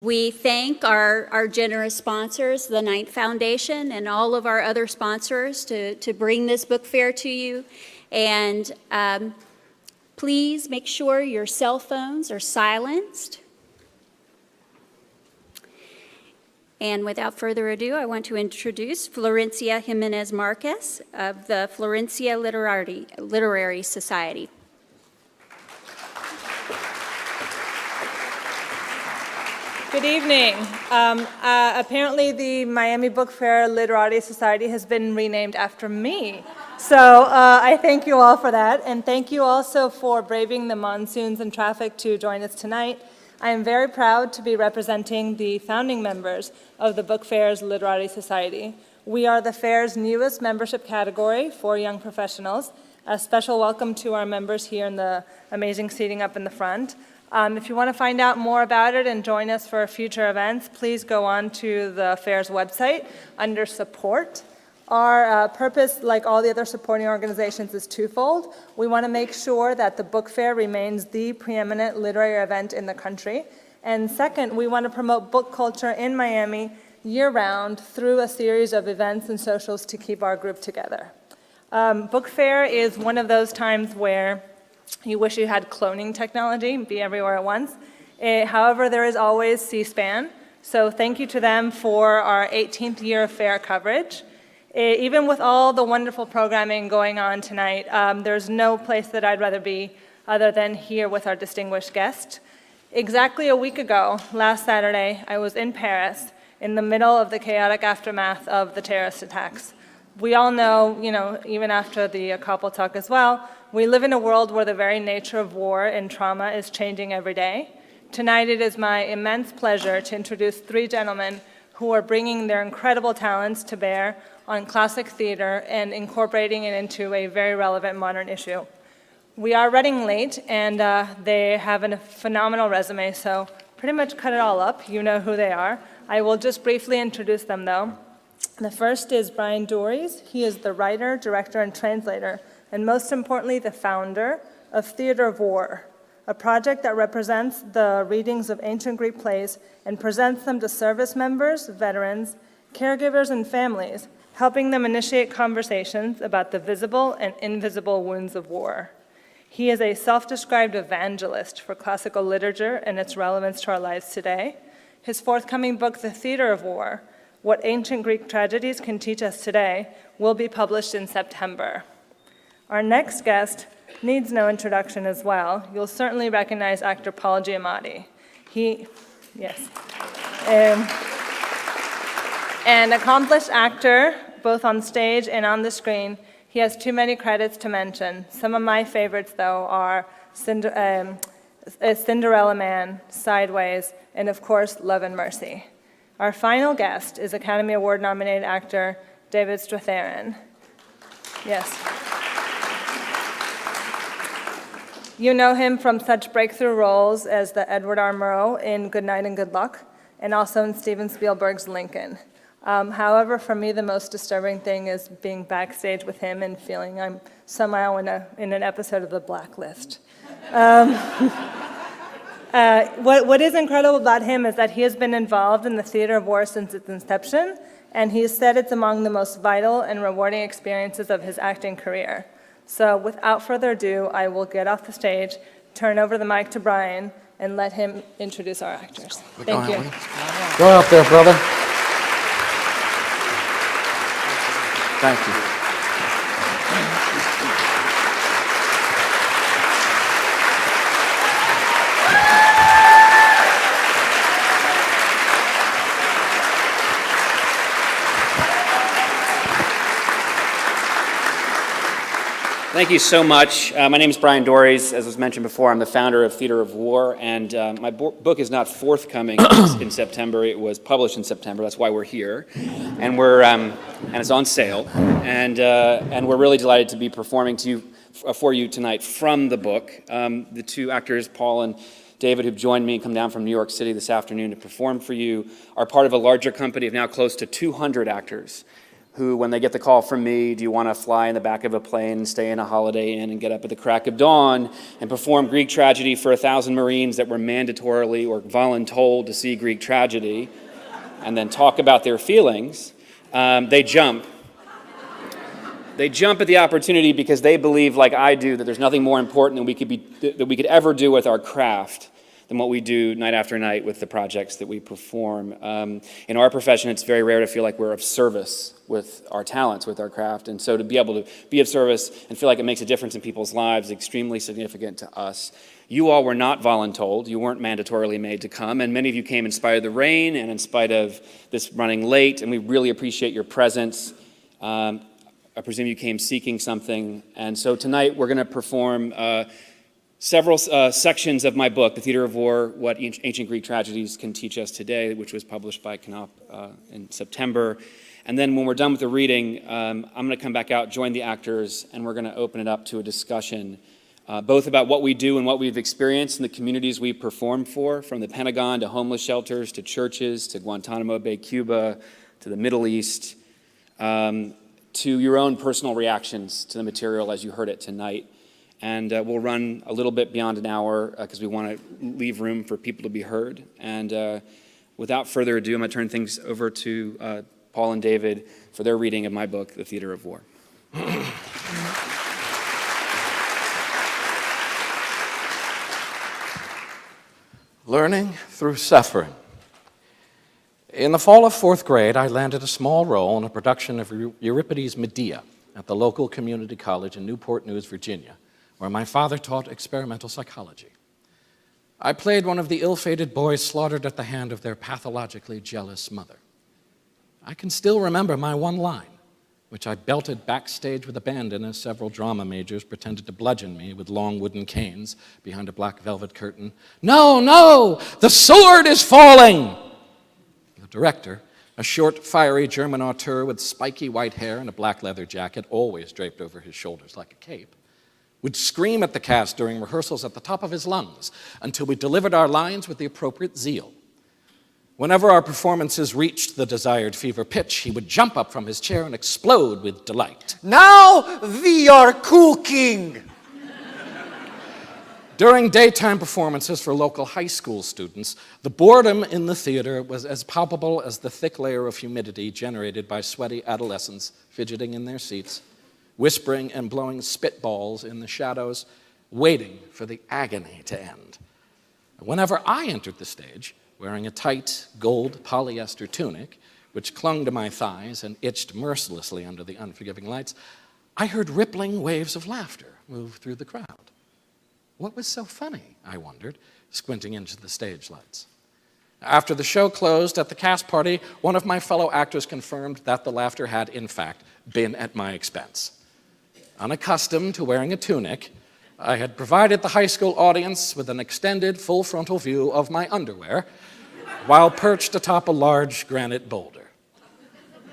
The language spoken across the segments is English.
We thank our generous sponsors, the Knight Foundation, and all of our other sponsors to bring this book fair to you. And please make sure your cell phones are silenced. And without further ado, I want to introduce Florencia Jimenez Marquez of the Florencia Literary Society. Good evening. Apparently the Miami Book Fair Literati Society has been renamed after me. So I thank you all for that, and thank you also for braving the monsoons and traffic to join us tonight. I am very proud to be representing the founding members of the Book Fair's Literati Society. We are the fair's newest membership category for young professionals. A special welcome to our members here in the amazing seating up in the front. If you want to find out more about it and join us for future events, please go on to the fair's website under support. Our purpose, like all the other supporting organizations, is twofold. We want to make sure that the book fair remains the preeminent literary event in the country. And second, we want to promote book culture in Miami year-round through a series of events and socials to keep our group together. Book fair is one of those times where you wish you had cloning technology, be everywhere at once. However, there is always C-SPAN, so thank you to them for our 18th year of fair coverage. Even with all the wonderful programming going on tonight, there's no place that I'd rather be other than here with our distinguished guest. Exactly a week ago, last Saturday, I was in Paris in the middle of the chaotic aftermath of the terrorist attacks. We all know, even after the couple talk as well, we live in a world where the very nature of war and trauma is changing every day. Tonight it is my immense pleasure to introduce three gentlemen who are bringing their incredible talents to bear on classic theater and incorporating it into a very relevant modern issue. We are running late, and they have a phenomenal resume, so pretty much cut it all up. You know who they are. I will just briefly introduce them, though. The first is Bryan Dorries. He is the writer, director, and translator, and most importantly, the founder of Theater of War, a project that represents the readings of ancient Greek plays and presents them to service members, veterans, caregivers, and families, helping them initiate conversations about the visible and invisible wounds of war. He is a self-described evangelist for classical literature and its relevance to our lives today. His forthcoming book, The Theater of War, What Ancient Greek Tragedies Can Teach Us Today, will be published in September. Our next guest needs no introduction as well. You'll certainly recognize actor Paul Giamatti. An accomplished actor, both on stage and on the screen. He has too many credits to mention. Some of my favorites, though, are Cinderella Man, Sideways, and of course, Love and Mercy. Our final guest is Academy Award-nominated actor David Strathairn. Yes. You know him from such breakthrough roles as the Edward R. Murrow in Good Night and Good Luck, and also in Steven Spielberg's Lincoln. However, for me, the most disturbing thing is being backstage with him and feeling I'm somehow in an episode of The Blacklist. What is incredible about him is that he has been involved in the Theater of War since its inception, and he has said it's among the most vital and rewarding experiences of his acting career. So without further ado, I will get off the stage, turn over the mic to Bryan, and let him introduce our actors. Thank you. Go up there, brother. Thank you. Thank you so much. My name is Bryan Dorries. As was mentioned before, I'm the founder of Theater of War, and my book is not forthcoming in September. It was published in September. That's why we're here, and it's on sale. And we're really delighted to be performing for you tonight from the book. The two actors, Paul and David, who've joined me and come down from New York City this afternoon to perform for you, are part of a larger company of now close to 200 actors who, when they get the call from me, do you want to fly in the back of a plane, stay in a Holiday Inn, and get up at the crack of dawn and perform Greek tragedy for 1,000 Marines that were mandatorily or voluntold to see Greek tragedy, and then talk about their feelings, they jump. They jump at the opportunity because they believe, like I do, that there's nothing more important that we could ever do with our craft than what we do night after night with the projects that we perform. In our profession, it's very rare to feel like we're of service with our talents, with our craft, and so to be able to be of service and feel like it makes a difference in people's lives is extremely significant to us. You all were not voluntold, you weren't mandatorily made to come, and many of you came in spite of the rain and in spite of this running late, and we really appreciate your presence. I presume you came seeking something, and so tonight we're going to perform several sections of my book, The Theater of War, What Ancient Greek Tragedies Can Teach Us Today, which was published by Knopf in September. And then when we're done with the reading, I'm going to come back out, join the actors, and we're going to open it up to a discussion, both about what we do and what we've experienced in the communities we perform for, from the Pentagon to homeless shelters to churches to Guantanamo Bay, Cuba, to the Middle East, to your own personal reactions to the material as you heard it tonight. And we'll run a little bit beyond an hour because we want to leave room for people to be heard. And without further ado, I'm going to turn things over to Paul and David for their reading of my book, The Theater of War. Learning through suffering. In the fall of 4th grade, I landed a small role in a production of Euripides' Medea at the local community college in Newport News, Virginia, where my father taught experimental psychology. I played one of the ill-fated boys slaughtered at the hand of their pathologically jealous mother. I can still remember my one line, which I belted backstage with abandon as several drama majors pretended to bludgeon me with long wooden canes behind a black velvet curtain. "No, no, the sword is falling!" The director, a short, fiery German auteur with spiky white hair and a black leather jacket always draped over his shoulders like a cape, would scream at the cast during rehearsals at the top of his lungs until we delivered our lines with the appropriate zeal. Whenever our performances reached the desired fever pitch, he would jump up from his chair and explode with delight. "Now we are cooking!" During daytime performances for local high school students, the boredom in the theater was as palpable as the thick layer of humidity generated by sweaty adolescents fidgeting in their seats, whispering and blowing spitballs in the shadows, waiting for the agony to end. Whenever I entered the stage, wearing a tight gold polyester tunic, which clung to my thighs and itched mercilessly under the unforgiving lights, I heard rippling waves of laughter move through the crowd. What was so funny, I wondered, squinting into the stage lights. After the show closed at the cast party, one of my fellow actors confirmed that the laughter had, in fact, been at my expense. Unaccustomed to wearing a tunic, I had provided the high school audience with an extended full frontal view of my underwear while perched atop a large granite boulder.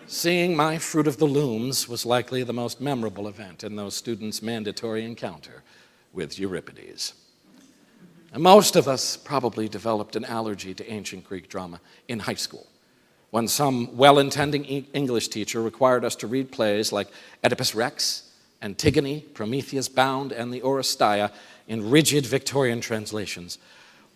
Seeing my Fruit of the Looms was likely the most memorable event in those students' mandatory encounter with Euripides. And most of us probably developed an allergy to ancient Greek drama in high school, when some well-intending English teacher required us to read plays like Oedipus Rex, Antigone, Prometheus Bound, and the Oresteia in rigid Victorian translations,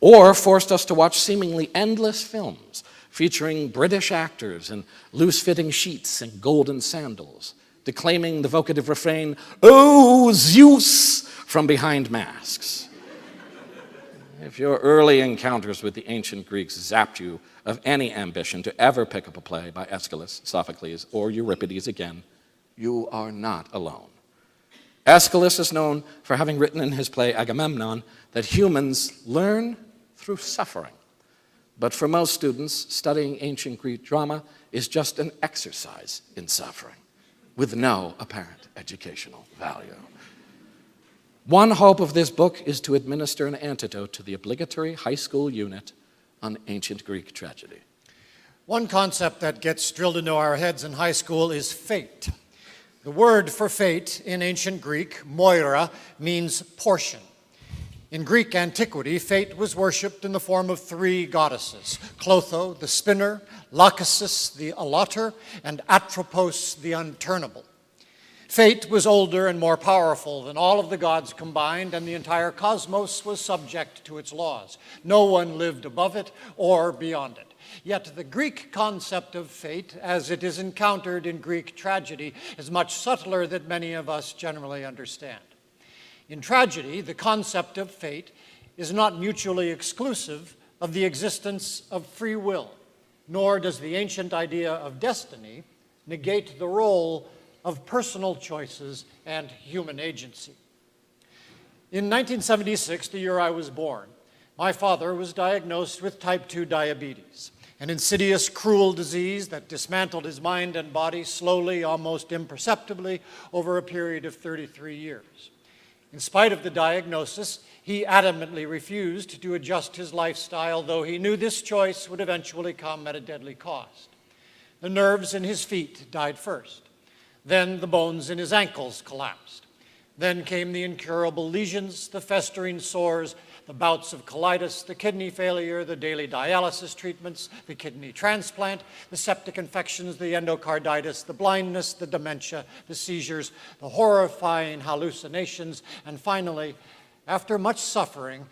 or forced us to watch seemingly endless films featuring British actors in loose-fitting sheets and golden sandals, declaiming the vocative refrain, "Oh, Zeus," from behind masks. If your early encounters with the ancient Greeks zapped you of any ambition to ever pick up a play by Aeschylus, Sophocles, or Euripides again, you are not alone. Aeschylus is known for having written in his play Agamemnon that humans learn through suffering. But for most students, studying ancient Greek drama is just an exercise in suffering, with no apparent educational value. One hope of this book is to administer an antidote to the obligatory high school unit on ancient Greek tragedy. One concept that gets drilled into our heads in high school is fate. The word for fate in ancient Greek, moira, means portion. In Greek antiquity, fate was worshipped in the form of three goddesses: Clotho, the spinner; Lachesis, the allotter; and Atropos, the unturnable. Fate was older and more powerful than all of the gods combined, and the entire cosmos was subject to its laws. No one lived above it or beyond it. Yet the Greek concept of fate, as it is encountered in Greek tragedy, is much subtler than many of us generally understand. In tragedy, the concept of fate is not mutually exclusive of the existence of free will, nor does the ancient idea of destiny negate the role of personal choices and human agency. In 1976, the year I was born, my father was diagnosed with type 2 diabetes, an insidious, cruel disease that dismantled his mind and body slowly, almost imperceptibly, over a period of 33 years. In spite of the diagnosis, he adamantly refused to adjust his lifestyle, though he knew this choice would eventually come at a deadly cost. The nerves in his feet died first. Then the bones in his ankles collapsed. Then came the incurable lesions, the festering sores, the bouts of colitis, the kidney failure, the daily dialysis treatments, the kidney transplant, the septic infections, the endocarditis, the blindness, the dementia, the seizures, the horrifying hallucinations, and finally, after much suffering,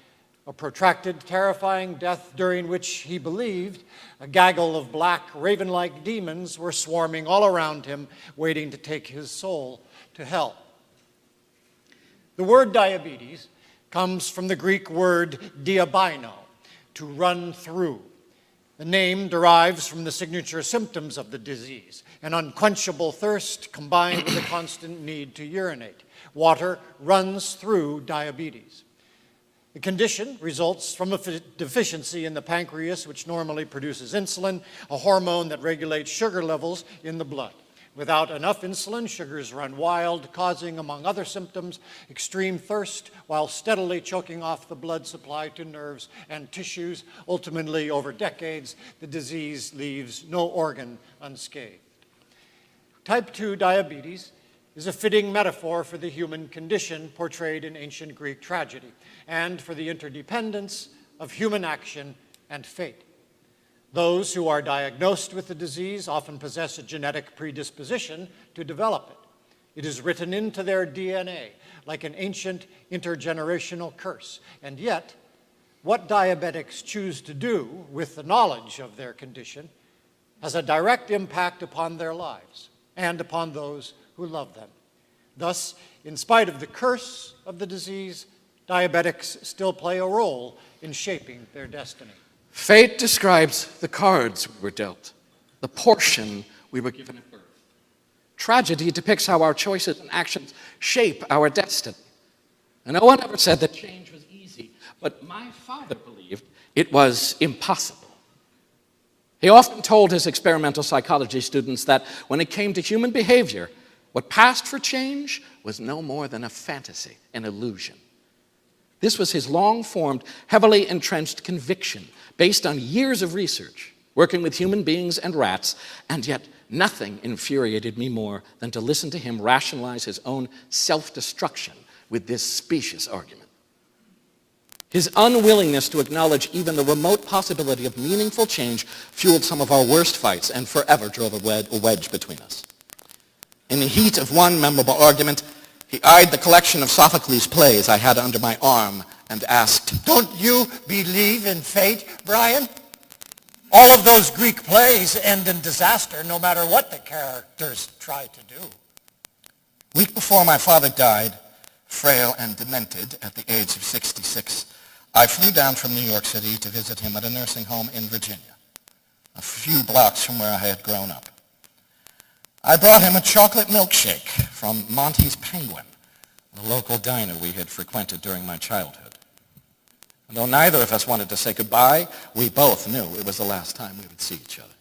a protracted, terrifying death during which he believed a gaggle of black, raven-like demons were swarming all around him, waiting to take his soul to hell. The word diabetes comes from the Greek word diabeino, to run through. The name derives from the signature symptoms of the disease, an unquenchable thirst combined with a constant need to urinate. Water runs through diabetes. The condition results from a deficiency in the pancreas, which normally produces insulin, a hormone that regulates sugar levels in the blood. Without enough insulin, sugars run wild, causing, among other symptoms, extreme thirst, while steadily choking off the blood supply to nerves and tissues. Ultimately, over decades, the disease leaves no organ unscathed. Type 2 diabetes is a fitting metaphor for the human condition portrayed in ancient Greek tragedy, and for the interdependence of human action and fate. Those who are diagnosed with the disease often possess a genetic predisposition to develop it. It is written into their DNA, like an ancient intergenerational curse. And yet, what diabetics choose to do with the knowledge of their condition has a direct impact upon their lives and upon those who love them. Thus, in spite of the curse of the disease, diabetics still play a role in shaping their destiny. Fate describes the cards we were dealt, the portion we were given at birth. Tragedy depicts how our choices and actions shape our destiny. And no one ever said that change was easy, but my father believed it was impossible. He often told his experimental psychology students that when it came to human behavior, what passed for change was no more than a fantasy, an illusion. This was his long-formed, heavily entrenched conviction based on years of research, working with human beings and rats, and yet nothing infuriated me more than to listen to him rationalize his own self-destruction with this specious argument. His unwillingness to acknowledge even the remote possibility of meaningful change fueled some of our worst fights and forever drove a wedge between us. In the heat of one memorable argument, he eyed the collection of Sophocles' plays I had under my arm and asked, Don't you believe in fate, Bryan? All of those Greek plays end in disaster, no matter what the characters try to do. Week before my father died, frail and demented at the age of 66, I flew down from New York City to visit him at a nursing home in Virginia, a few blocks from where I had grown up. I brought him a chocolate milkshake from Monty's Penguin, the local diner we had frequented during my childhood. And though neither of us wanted to say goodbye, we both knew it was the last time we would see each other.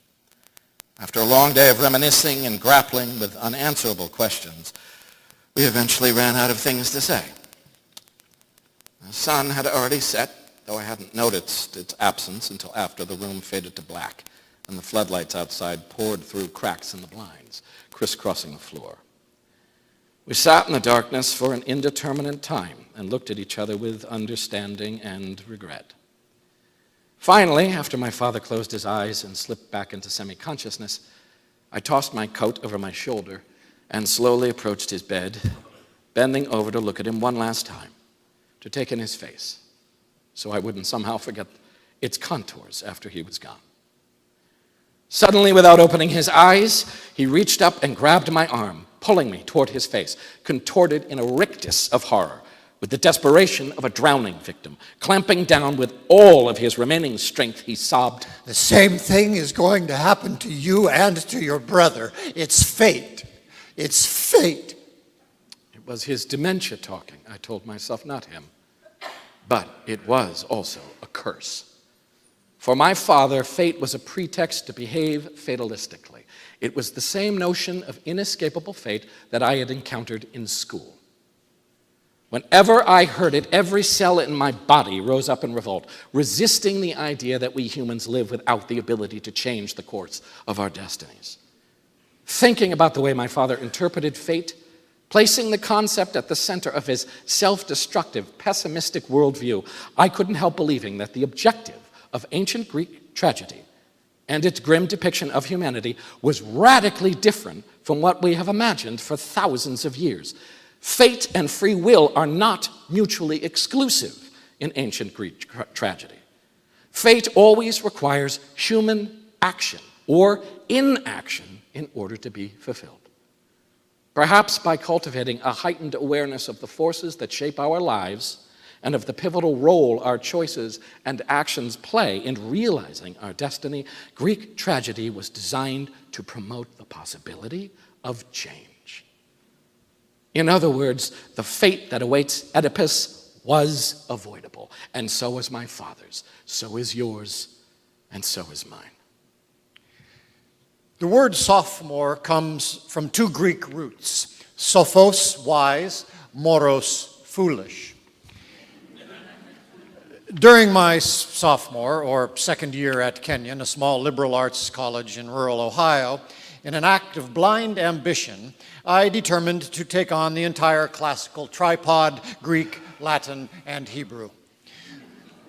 After a long day of reminiscing and grappling with unanswerable questions, we eventually ran out of things to say. The sun had already set, though I hadn't noticed its absence until after the room faded to black and the floodlights outside poured through cracks in the blinds, crisscrossing the floor. We sat in the darkness for an indeterminate time and looked at each other with understanding and regret. Finally, after my father closed his eyes and slipped back into semi-consciousness, I tossed my coat over my shoulder and slowly approached his bed, bending over to look at him one last time, to take in his face, so I wouldn't somehow forget its contours after he was gone. Suddenly, without opening his eyes, he reached up and grabbed my arm, pulling me toward his face, contorted in a rictus of horror, with the desperation of a drowning victim. Clamping down with all of his remaining strength, he sobbed, "The same thing is going to happen to you and to your brother. It's fate. It's fate." It was his dementia talking, I told myself, not him. But it was also a curse. For my father, fate was a pretext to behave fatalistically. It was the same notion of inescapable fate that I had encountered in school. Whenever I heard it, every cell in my body rose up in revolt, resisting the idea that we humans live without the ability to change the course of our destinies. Thinking about the way my father interpreted fate, placing the concept at the center of his self-destructive, pessimistic worldview, I couldn't help believing that the objective of ancient Greek tragedy and its grim depiction of humanity was radically different from what we have imagined for thousands of years. Fate and free will are not mutually exclusive in ancient Greek tragedy. Fate always requires human action or inaction in order to be fulfilled. Perhaps by cultivating a heightened awareness of the forces that shape our lives and of the pivotal role our choices and actions play in realizing our destiny, Greek tragedy was designed to promote the possibility of change. In other words, the fate that awaits Oedipus was avoidable, and so was my father's, so is yours, and so is mine. The word sophomore comes from two Greek roots: sophos, wise, moros, foolish. During my sophomore or second year at Kenyon, a small liberal arts college in rural Ohio, in an act of blind ambition, I determined to take on the entire classical tripod, Greek, Latin, and Hebrew.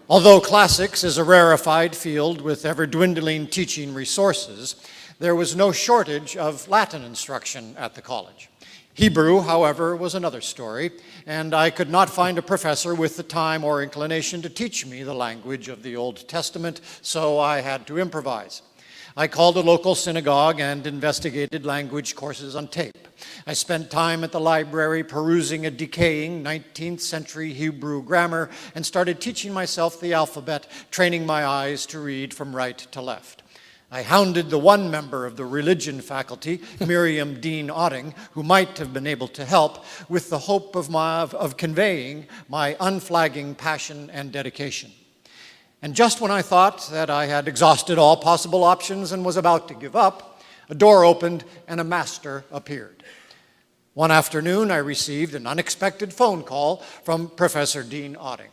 Although classics is a rarefied field with ever-dwindling teaching resources, there was no shortage of Latin instruction at the college. Hebrew, however, was another story, and I could not find a professor with the time or inclination to teach me the language of the Old Testament, so I had to improvise. I called a local synagogue and investigated language courses on tape. I spent time at the library perusing a decaying 19th century Hebrew grammar and started teaching myself the alphabet, training my eyes to read from right to left. I hounded the one member of the religion faculty, Miriam Dean Otting, who might have been able to help, with the hope of conveying my unflagging passion and dedication. And just when I thought that I had exhausted all possible options and was about to give up, a door opened and a master appeared. One afternoon, I received an unexpected phone call from Professor Dean Otting.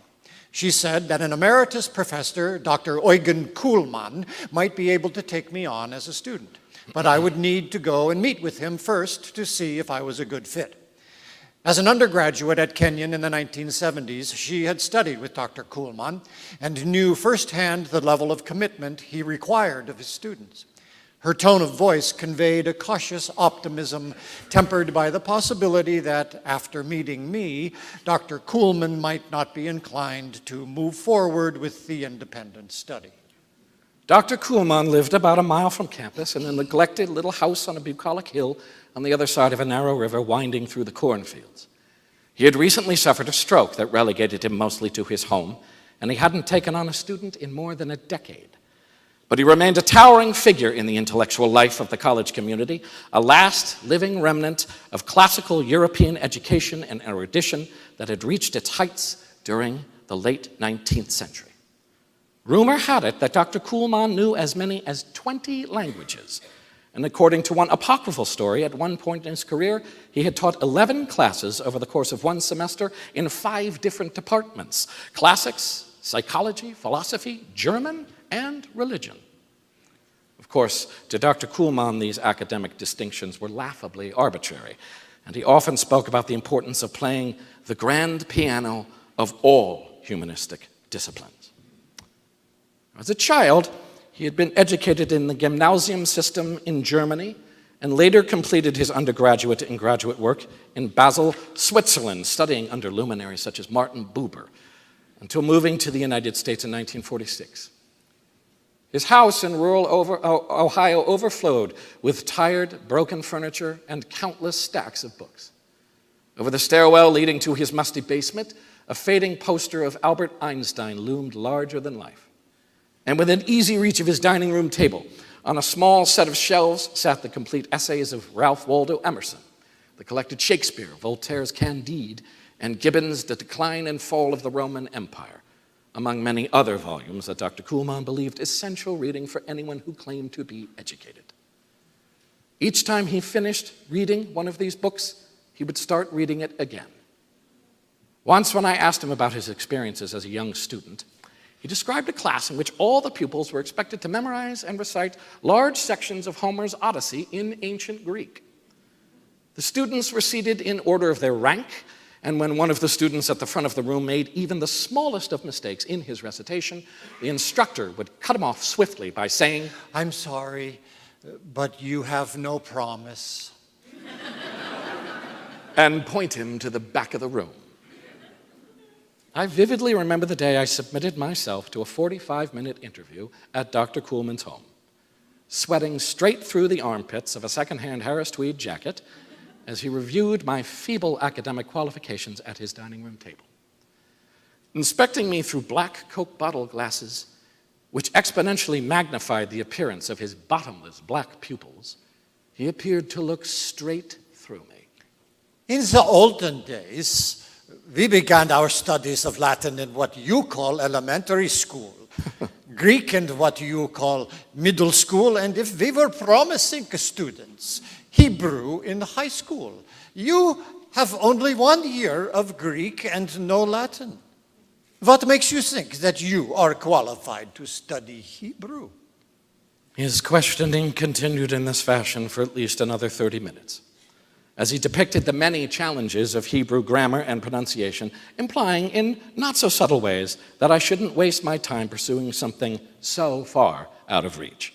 She said that an emeritus professor, Dr. Eugen Kuhlmann, might be able to take me on as a student, but I would need to go and meet with him first to see if I was a good fit. As an undergraduate at Kenyon in the 1970s, she had studied with Dr. Kuhlmann and knew firsthand the level of commitment he required of his students. Her tone of voice conveyed a cautious optimism tempered by the possibility that after meeting me, Dr. Kuhlmann might not be inclined to move forward with the independent study. Dr. Kuhlmann lived about a mile from campus in a neglected little house on a bucolic hill on the other side of a narrow river winding through the cornfields. He had recently suffered a stroke that relegated him mostly to his home, and he hadn't taken on a student in more than a decade. But he remained a towering figure in the intellectual life of the college community, a last living remnant of classical European education and erudition that had reached its heights during the late 19th century. Rumor had it that Dr. Kuhlmann knew as many as 20 languages, and according to one apocryphal story, at one point in his career, he had taught 11 classes over the course of one semester in 5 different departments: classics, psychology, philosophy, German, and religion. Of course, to Dr. Kuhlmann, these academic distinctions were laughably arbitrary. and he often spoke about the importance of playing the grand piano of all humanistic disciplines. As a child, he had been educated in the gymnasium system in Germany and later completed his undergraduate and graduate work in Basel, Switzerland, studying under luminaries such as Martin Buber, until moving to the United States in 1946. His house in rural Ohio overflowed with tired, broken furniture and countless stacks of books. Over the stairwell leading to his musty basement, a fading poster of Albert Einstein loomed larger than life. And within easy reach of his dining room table, on a small set of shelves, sat the complete essays of Ralph Waldo Emerson, the collected Shakespeare, Voltaire's Candide, and Gibbon's The Decline and Fall of the Roman Empire, among many other volumes that Dr. Kuhlmann believed essential reading for anyone who claimed to be educated. Each time he finished reading one of these books, he would start reading it again. Once, when I asked him about his experiences as a young student, he described a class in which all the pupils were expected to memorize and recite large sections of Homer's Odyssey in ancient Greek. The students were seated in order of their rank, and when one of the students at the front of the room made even the smallest of mistakes in his recitation, the instructor would cut him off swiftly by saying, I'm sorry, but you have no promise. and point him to the back of the room. I vividly remember the day I submitted myself to a 45-minute interview at Dr. Kuhlmann's home, sweating straight through the armpits of a second-hand Harris tweed jacket as he reviewed my feeble academic qualifications at his dining room table. Inspecting me through black Coke bottle glasses, which exponentially magnified the appearance of his bottomless black pupils, he appeared to look straight through me. In the olden days, we began our studies of Latin in what you call elementary school, Greek in what you call middle school, and if we were promising students, Hebrew in high school. You have only 1 year of Greek and no Latin. What makes you think that you are qualified to study Hebrew? His questioning continued in this fashion for at least another 30 minutes, as he depicted the many challenges of Hebrew grammar and pronunciation, implying in not-so-subtle ways that I shouldn't waste my time pursuing something so far out of reach.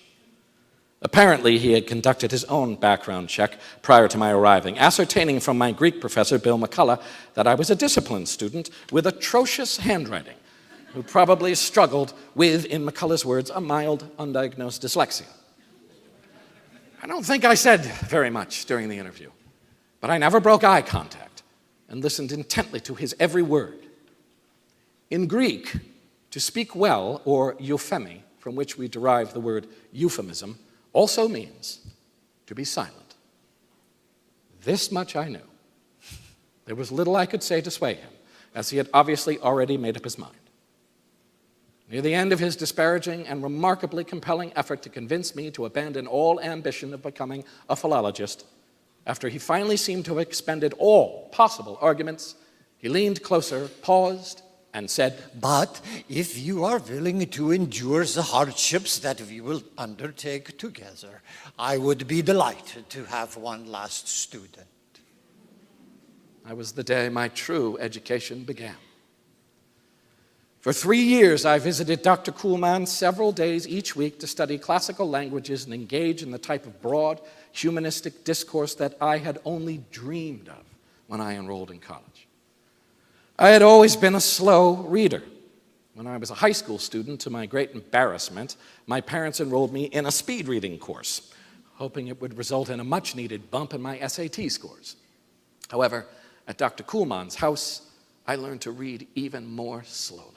Apparently, he had conducted his own background check prior to my arriving, ascertaining from my Greek professor, Bill McCullough, that I was a disciplined student with atrocious handwriting, who probably struggled with, in McCullough's words, a mild, undiagnosed dyslexia. I don't think I said very much during the interview, but I never broke eye contact and listened intently to his every word. In Greek, to speak well, or euphemi, from which we derive the word euphemism, also means to be silent. This much I knew. There was little I could say to sway him, as he had obviously already made up his mind. Near the end of his disparaging and remarkably compelling effort to convince me to abandon all ambition of becoming a philologist, after he finally seemed to have expended all possible arguments, he leaned closer, paused, and said, But if you are willing to endure the hardships that we will undertake together, I would be delighted to have one last student. That was the day my true education began. For 3 years, I visited Dr. Kuhlmann several days each week to study classical languages and engage in the type of broad, humanistic discourse that I had only dreamed of when I enrolled in college. I had always been a slow reader. When I was a high school student, to my great embarrassment, my parents enrolled me in a speed reading course, hoping it would result in a much-needed bump in my SAT scores. However, at Dr. Kuhlmann's house, I learned to read even more slowly.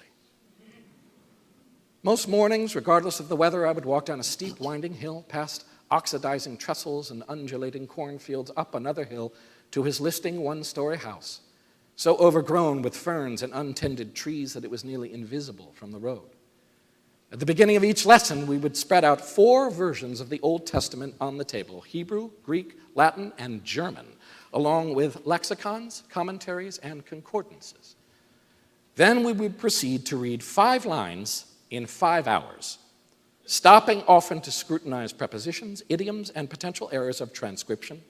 Most mornings, regardless of the weather, I would walk down a steep, winding hill, past oxidizing trestles and undulating cornfields, up another hill to his listing one-story house, so overgrown with ferns and untended trees that it was nearly invisible from the road. At the beginning of each lesson, we would spread out 4 versions of the Old Testament on the table: Hebrew, Greek, Latin, and German, along with lexicons, commentaries, and concordances. Then we would proceed to read 5 lines in 5 hours, stopping often to scrutinize prepositions, idioms, and potential errors of transcription,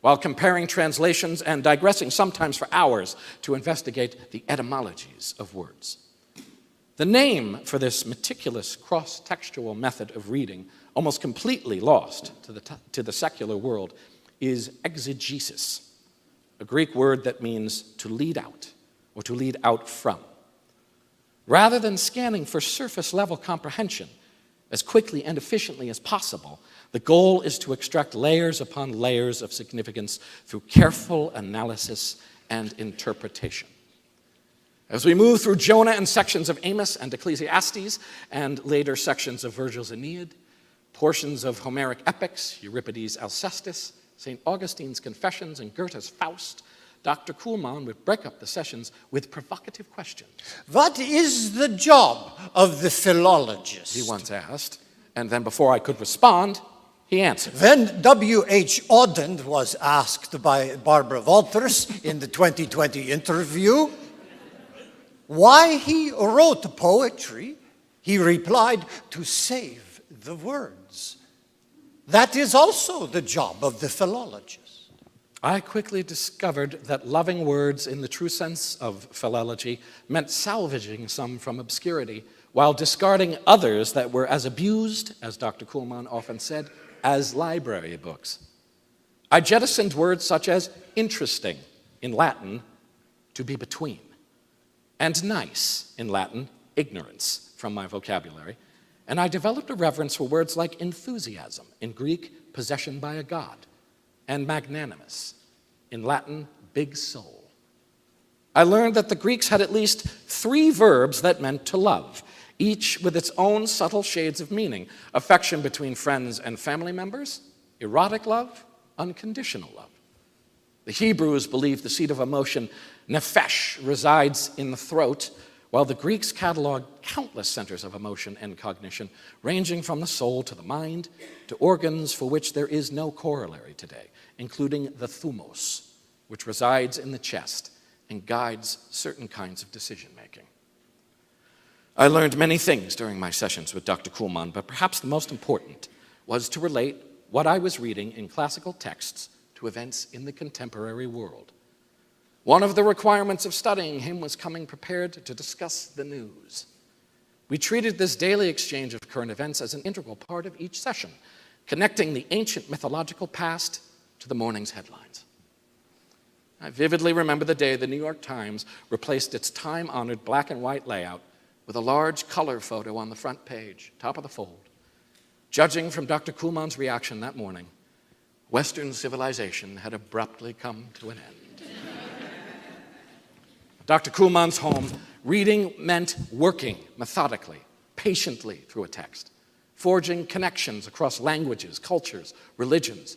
while comparing translations and digressing sometimes for hours to investigate the etymologies of words. The name for this meticulous cross-textual method of reading, almost completely lost to the secular world, is exegesis, a Greek word that means to lead out or to lead out from. Rather than scanning for surface-level comprehension as quickly and efficiently as possible, the goal is to extract layers upon layers of significance through careful analysis and interpretation. As we move through Jonah and sections of Amos and Ecclesiastes, and later sections of Virgil's Aeneid, portions of Homeric epics, Euripides' Alcestis, St. Augustine's Confessions, and Goethe's Faust, Dr. Kuhlmann would break up the sessions with provocative questions. What is the job of the philologist? He once asked, and then before I could respond, he answered. When W.H. Auden was asked by Barbara Walters in the 2020 interview why he wrote poetry, he replied, to save the words. That is also the job of the philologist. I quickly discovered that loving words in the true sense of philology meant salvaging some from obscurity while discarding others that were as abused, as Dr. Kuhlmann often said, as library books. I jettisoned words such as interesting in Latin, to be between, and nice in Latin, ignorance, from my vocabulary, and I developed a reverence for words like enthusiasm in Greek, possession by a god, and magnanimous, in Latin, big soul. I learned that the Greeks had at least 3 verbs that meant to love, each with its own subtle shades of meaning: affection between friends and family members, erotic love, unconditional love. The Hebrews believed the seat of emotion, nephesh, resides in the throat, while the Greeks cataloged countless centers of emotion and cognition, ranging from the soul to the mind, to organs for which there is no corollary today, including the thumos, which resides in the chest and guides certain kinds of decision-making. I learned many things during my sessions with Dr. Kuhlmann, but perhaps the most important was to relate what I was reading in classical texts to events in the contemporary world. One of the requirements of studying him was coming prepared to discuss the news. We treated this daily exchange of current events as an integral part of each session, connecting the ancient mythological past to the morning's headlines. I vividly remember the day the New York Times replaced its time-honored black and white layout with a large color photo on the front page, top of the fold. Judging from Dr. Kuhlmann's reaction that morning, Western civilization had abruptly come to an end. Dr. Kuhlmann's home, reading meant working methodically, patiently through a text, forging connections across languages, cultures, religions,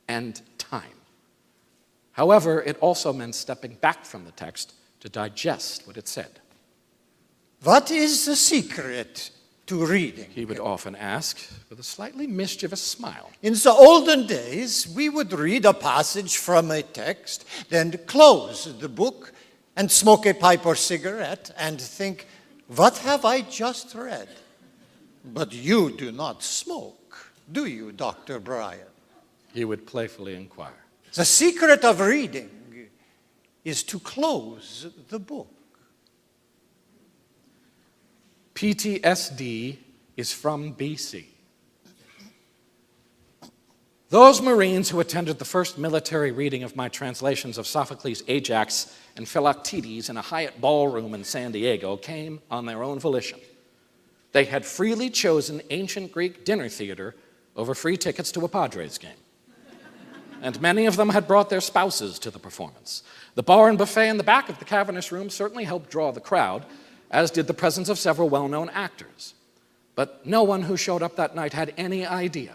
and time. However, it also meant stepping back from the text to digest what it said. What is the secret to reading? He would often ask with a slightly mischievous smile. In the olden days, we would read a passage from a text, then close the book and smoke a pipe or cigarette and think, what have I just read? But you do not smoke, do you, Dr. Bryan? He would playfully inquire. The secret of reading is to close the book. PTSD is from BC. Those Marines who attended the first military reading of my translations of Sophocles' Ajax and Philoctetes in a Hyatt ballroom in San Diego came on their own volition. They had freely chosen ancient Greek dinner theater over free tickets to a Padres game. And many of them had brought their spouses to the performance. The bar and buffet in the back of the cavernous room certainly helped draw the crowd, as did the presence of several well-known actors. But no one who showed up that night had any idea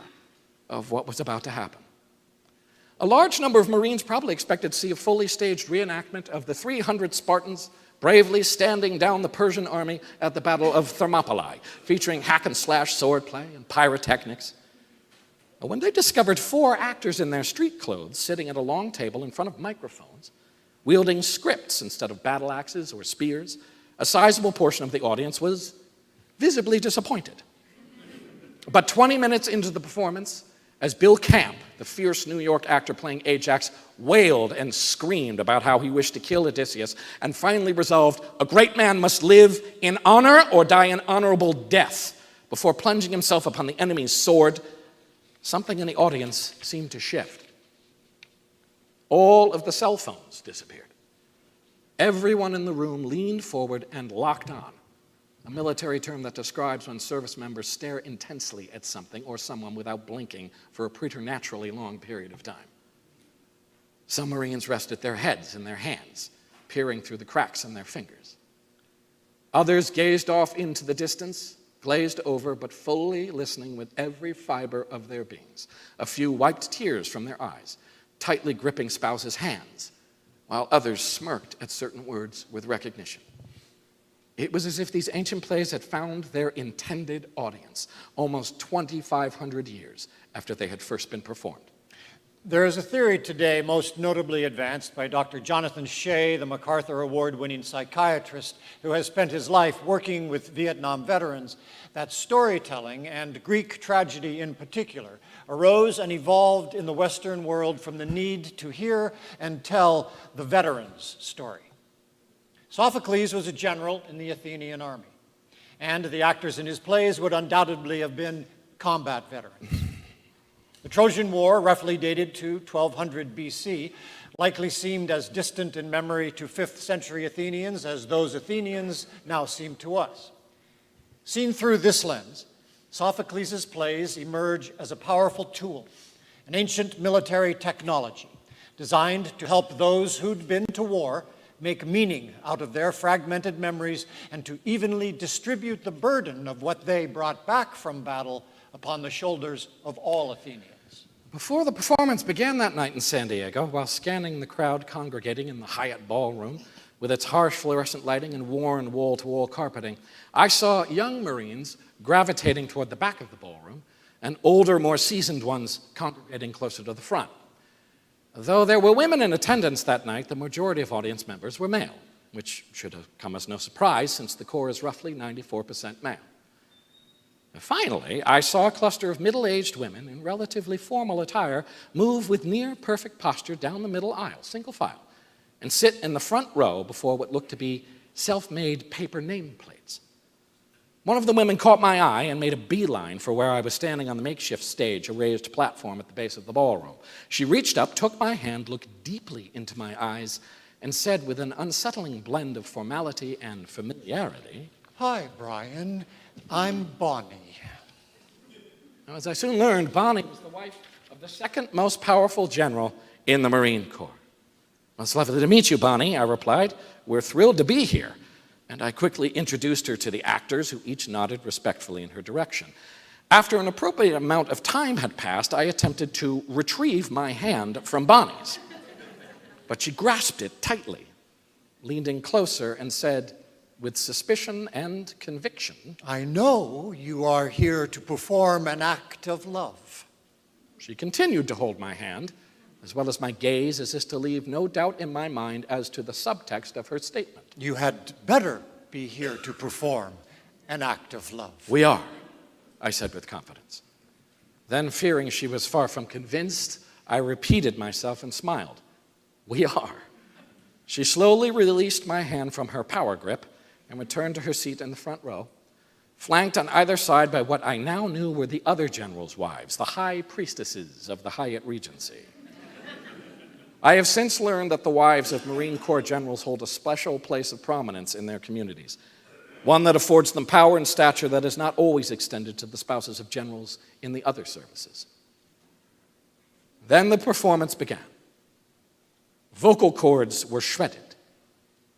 of what was about to happen. A large number of Marines probably expected to see a fully staged reenactment of the 300 Spartans bravely standing down the Persian army at the Battle of Thermopylae, featuring hack-and-slash swordplay and pyrotechnics. But when they discovered 4 actors in their street clothes sitting at a long table in front of microphones, wielding scripts instead of battle axes or spears, a sizable portion of the audience was visibly disappointed. But 20 minutes into the performance, as Bill Camp, the fierce New York actor playing Ajax, wailed and screamed about how he wished to kill Odysseus and finally resolved a great man must live in honor or die an honorable death before plunging himself upon the enemy's sword, something in the audience seemed to shift. All of the cell phones disappeared. Everyone in the room leaned forward and locked on, a military term that describes when service members stare intensely at something or someone without blinking for a preternaturally long period of time. Some Marines rested their heads in their hands, peering through the cracks in their fingers. Others gazed off into the distance, glazed over but fully listening with every fiber of their beings. A few wiped tears from their eyes, tightly gripping spouses' hands, while others smirked at certain words with recognition. It was as if these ancient plays had found their intended audience almost 2,500 years after they had first been performed. There is a theory today most notably advanced by Dr. Jonathan Shea, the MacArthur Award-winning psychiatrist who has spent his life working with Vietnam veterans, that storytelling, and Greek tragedy in particular, arose and evolved in the Western world from the need to hear and tell the veterans' story. Sophocles was a general in the Athenian army, and the actors in his plays would undoubtedly have been combat veterans. The Trojan War, roughly dated to 1200 BC, likely seemed as distant in memory to 5th century Athenians as those Athenians now seem to us. Seen through this lens, Sophocles' plays emerge as a powerful tool, an ancient military technology designed to help those who'd been to war make meaning out of their fragmented memories and to evenly distribute the burden of what they brought back from battle upon the shoulders of all Athenians. Before the performance began that night in San Diego, while scanning the crowd congregating in the Hyatt Ballroom with its harsh fluorescent lighting and worn wall-to-wall carpeting, I saw young Marines gravitating toward the back of the ballroom and older, more seasoned ones congregating closer to the front. Though there were women in attendance that night, the majority of audience members were male, which should have come as no surprise since the corps is roughly 94% male. Finally, I saw a cluster of middle-aged women in relatively formal attire move with near-perfect posture down the middle aisle, single file, and sit in the front row before what looked to be self-made paper nameplates. One of the women caught my eye and made a beeline for where I was standing on the makeshift stage, a raised platform at the base of the ballroom. She reached up, took my hand, looked deeply into my eyes, and said with an unsettling blend of formality and familiarity, "Hi, Bryan. I'm Bonnie." Now, as I soon learned, Bonnie was the wife of the second most powerful general in the Marine Corps. "Well, it's lovely to meet you, Bonnie," I replied. "We're thrilled to be here." And I quickly introduced her to the actors, who each nodded respectfully in her direction. After an appropriate amount of time had passed, I attempted to retrieve my hand from Bonnie's. But she grasped it tightly, leaned in closer, and said, with suspicion and conviction, "I know you are here to perform an act of love." She continued to hold my hand, as well as my gaze, as if to leave no doubt in my mind as to the subtext of her statement. "You had better be here to perform an act of love." "We are," I said with confidence. Then, fearing she was far from convinced, I repeated myself and smiled. "We are." She slowly released my hand from her power grip and returned to her seat in the front row, flanked on either side by what I now knew were the other generals' wives, the high priestesses of the Hyatt Regency. I have since learned that the wives of Marine Corps generals hold a special place of prominence in their communities, one that affords them power and stature that is not always extended to the spouses of generals in the other services. Then the performance began. Vocal cords were shredded,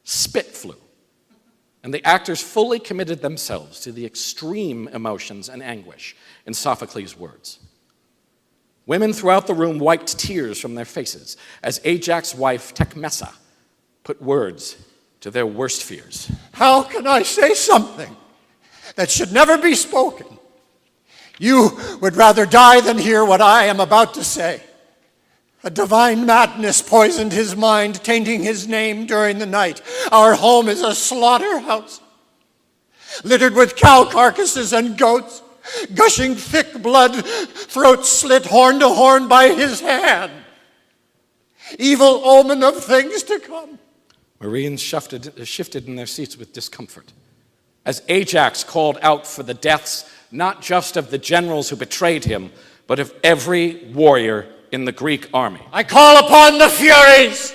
spit flew, and the actors fully committed themselves to the extreme emotions and anguish in Sophocles' words. Women throughout the room wiped tears from their faces as Ajax's wife, Tecmessa, put words to their worst fears. "How can I say something that should never be spoken? You would rather die than hear what I am about to say. A divine madness poisoned his mind, tainting his name during the night. Our home is a slaughterhouse, littered with cow carcasses and goats, gushing thick blood, throat slit horn to horn by his hand. Evil omen of things to come. Marines shifted in their seats with discomfort as Ajax called out for the deaths not just of the generals who betrayed him, but of every warrior in the Greek army. I call upon the Furies,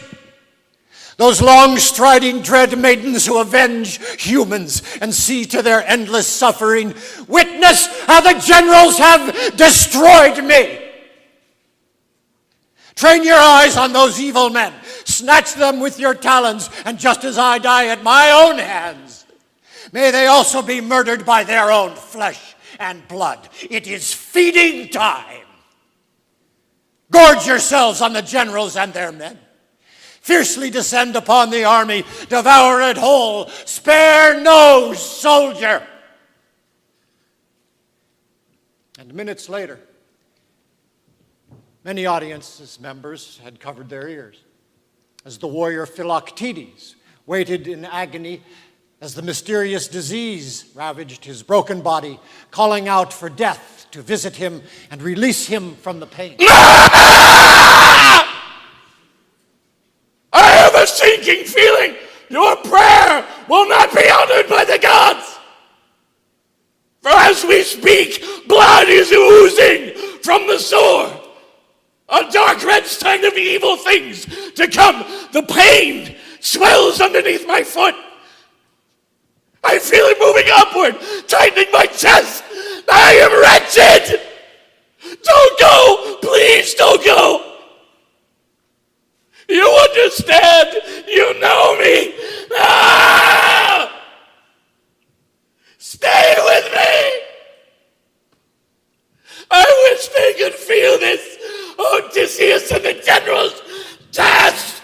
those long-striding dread maidens who avenge humans and see to their endless suffering. Witness how the generals have destroyed me. Train your eyes on those evil men. Snatch them with your talons, and just as I die at my own hands, may they also be murdered by their own flesh and blood. It is feeding time. Gorge yourselves on the generals and their men. Fiercely descend upon the army, devour it whole, spare no soldier. And minutes later, many audience's members had covered their ears as the warrior Philoctetes waited in agony as the mysterious disease ravaged his broken body, calling out for death to visit him and release him from the pain. I have a sinking feeling your prayer will not be honored by the gods. For as we speak, blood is oozing from the sword. A dark red sign of evil things to come. The pain swells underneath my foot. I feel it moving upward, tightening my chest. I am wretched. Don't go. Please don't go. You understand. You know me. Ah! Stay with me. I wish they could feel this. Odysseus and the generals. Death!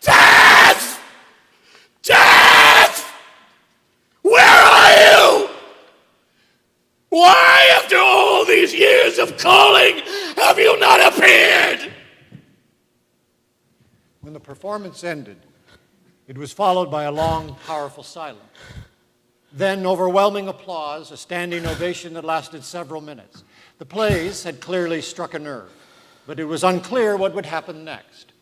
Death! Death! Where are you? Why, after all these years of calling, have you not appeared? When the performance ended, it was followed by a long, powerful silence. Then overwhelming applause, a standing ovation that lasted several minutes. The plays had clearly struck a nerve, but it was unclear what would happen next.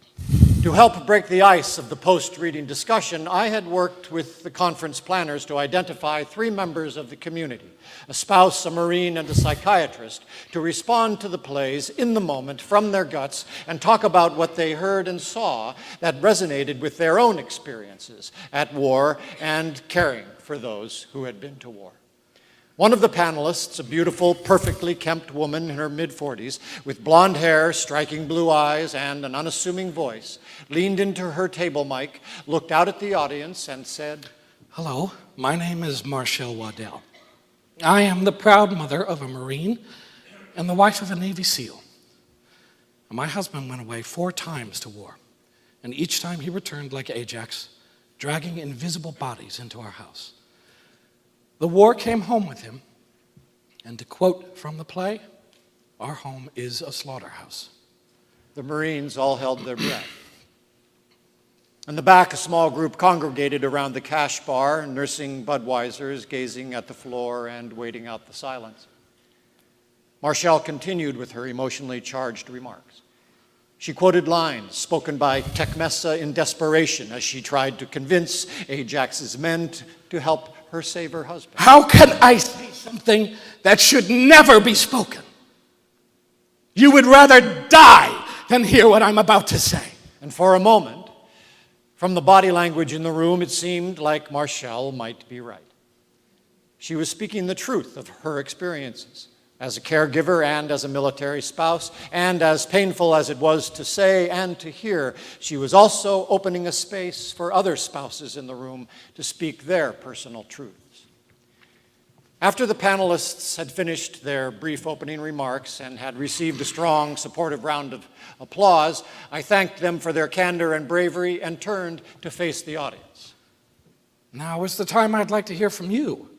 To help break the ice of the post-reading discussion, I had worked with the conference planners to identify 3 members of the community, a spouse, a Marine, and a psychiatrist, to respond to the plays in the moment from their guts and talk about what they heard and saw that resonated with their own experiences at war and caring for those who had been to war. One of the panelists, a beautiful, perfectly kempt woman in her mid-40s, with blonde hair, striking blue eyes, and an unassuming voice, leaned into her table mic, looked out at the audience, and said, Hello, my name is Marshall Waddell. I am the proud mother of a Marine and the wife of a Navy SEAL. My husband went away 4 times to war, and each time he returned like Ajax, dragging invisible bodies into our house. The war came home with him, and to quote from the play, our home is a slaughterhouse. The Marines all held their breath. In the back, a small group congregated around the cash bar, nursing Budweisers, gazing at the floor and waiting out the silence. Marshall continued with her emotionally charged remarks. She quoted lines spoken by Tecmessa in desperation as she tried to convince Ajax's men to help her save her husband. How can I say something that should never be spoken? You would rather die than hear what I'm about to say. And for a moment, from the body language in the room, it seemed like Marshall might be right. She was speaking the truth of her experiences as a caregiver and as a military spouse, and as painful as it was to say and to hear, she was also opening a space for other spouses in the room to speak their personal truths. After the panelists had finished their brief opening remarks and had received a strong, supportive round of applause, I thanked them for their candor and bravery and turned to face the audience. Now is the time I'd like to hear from you.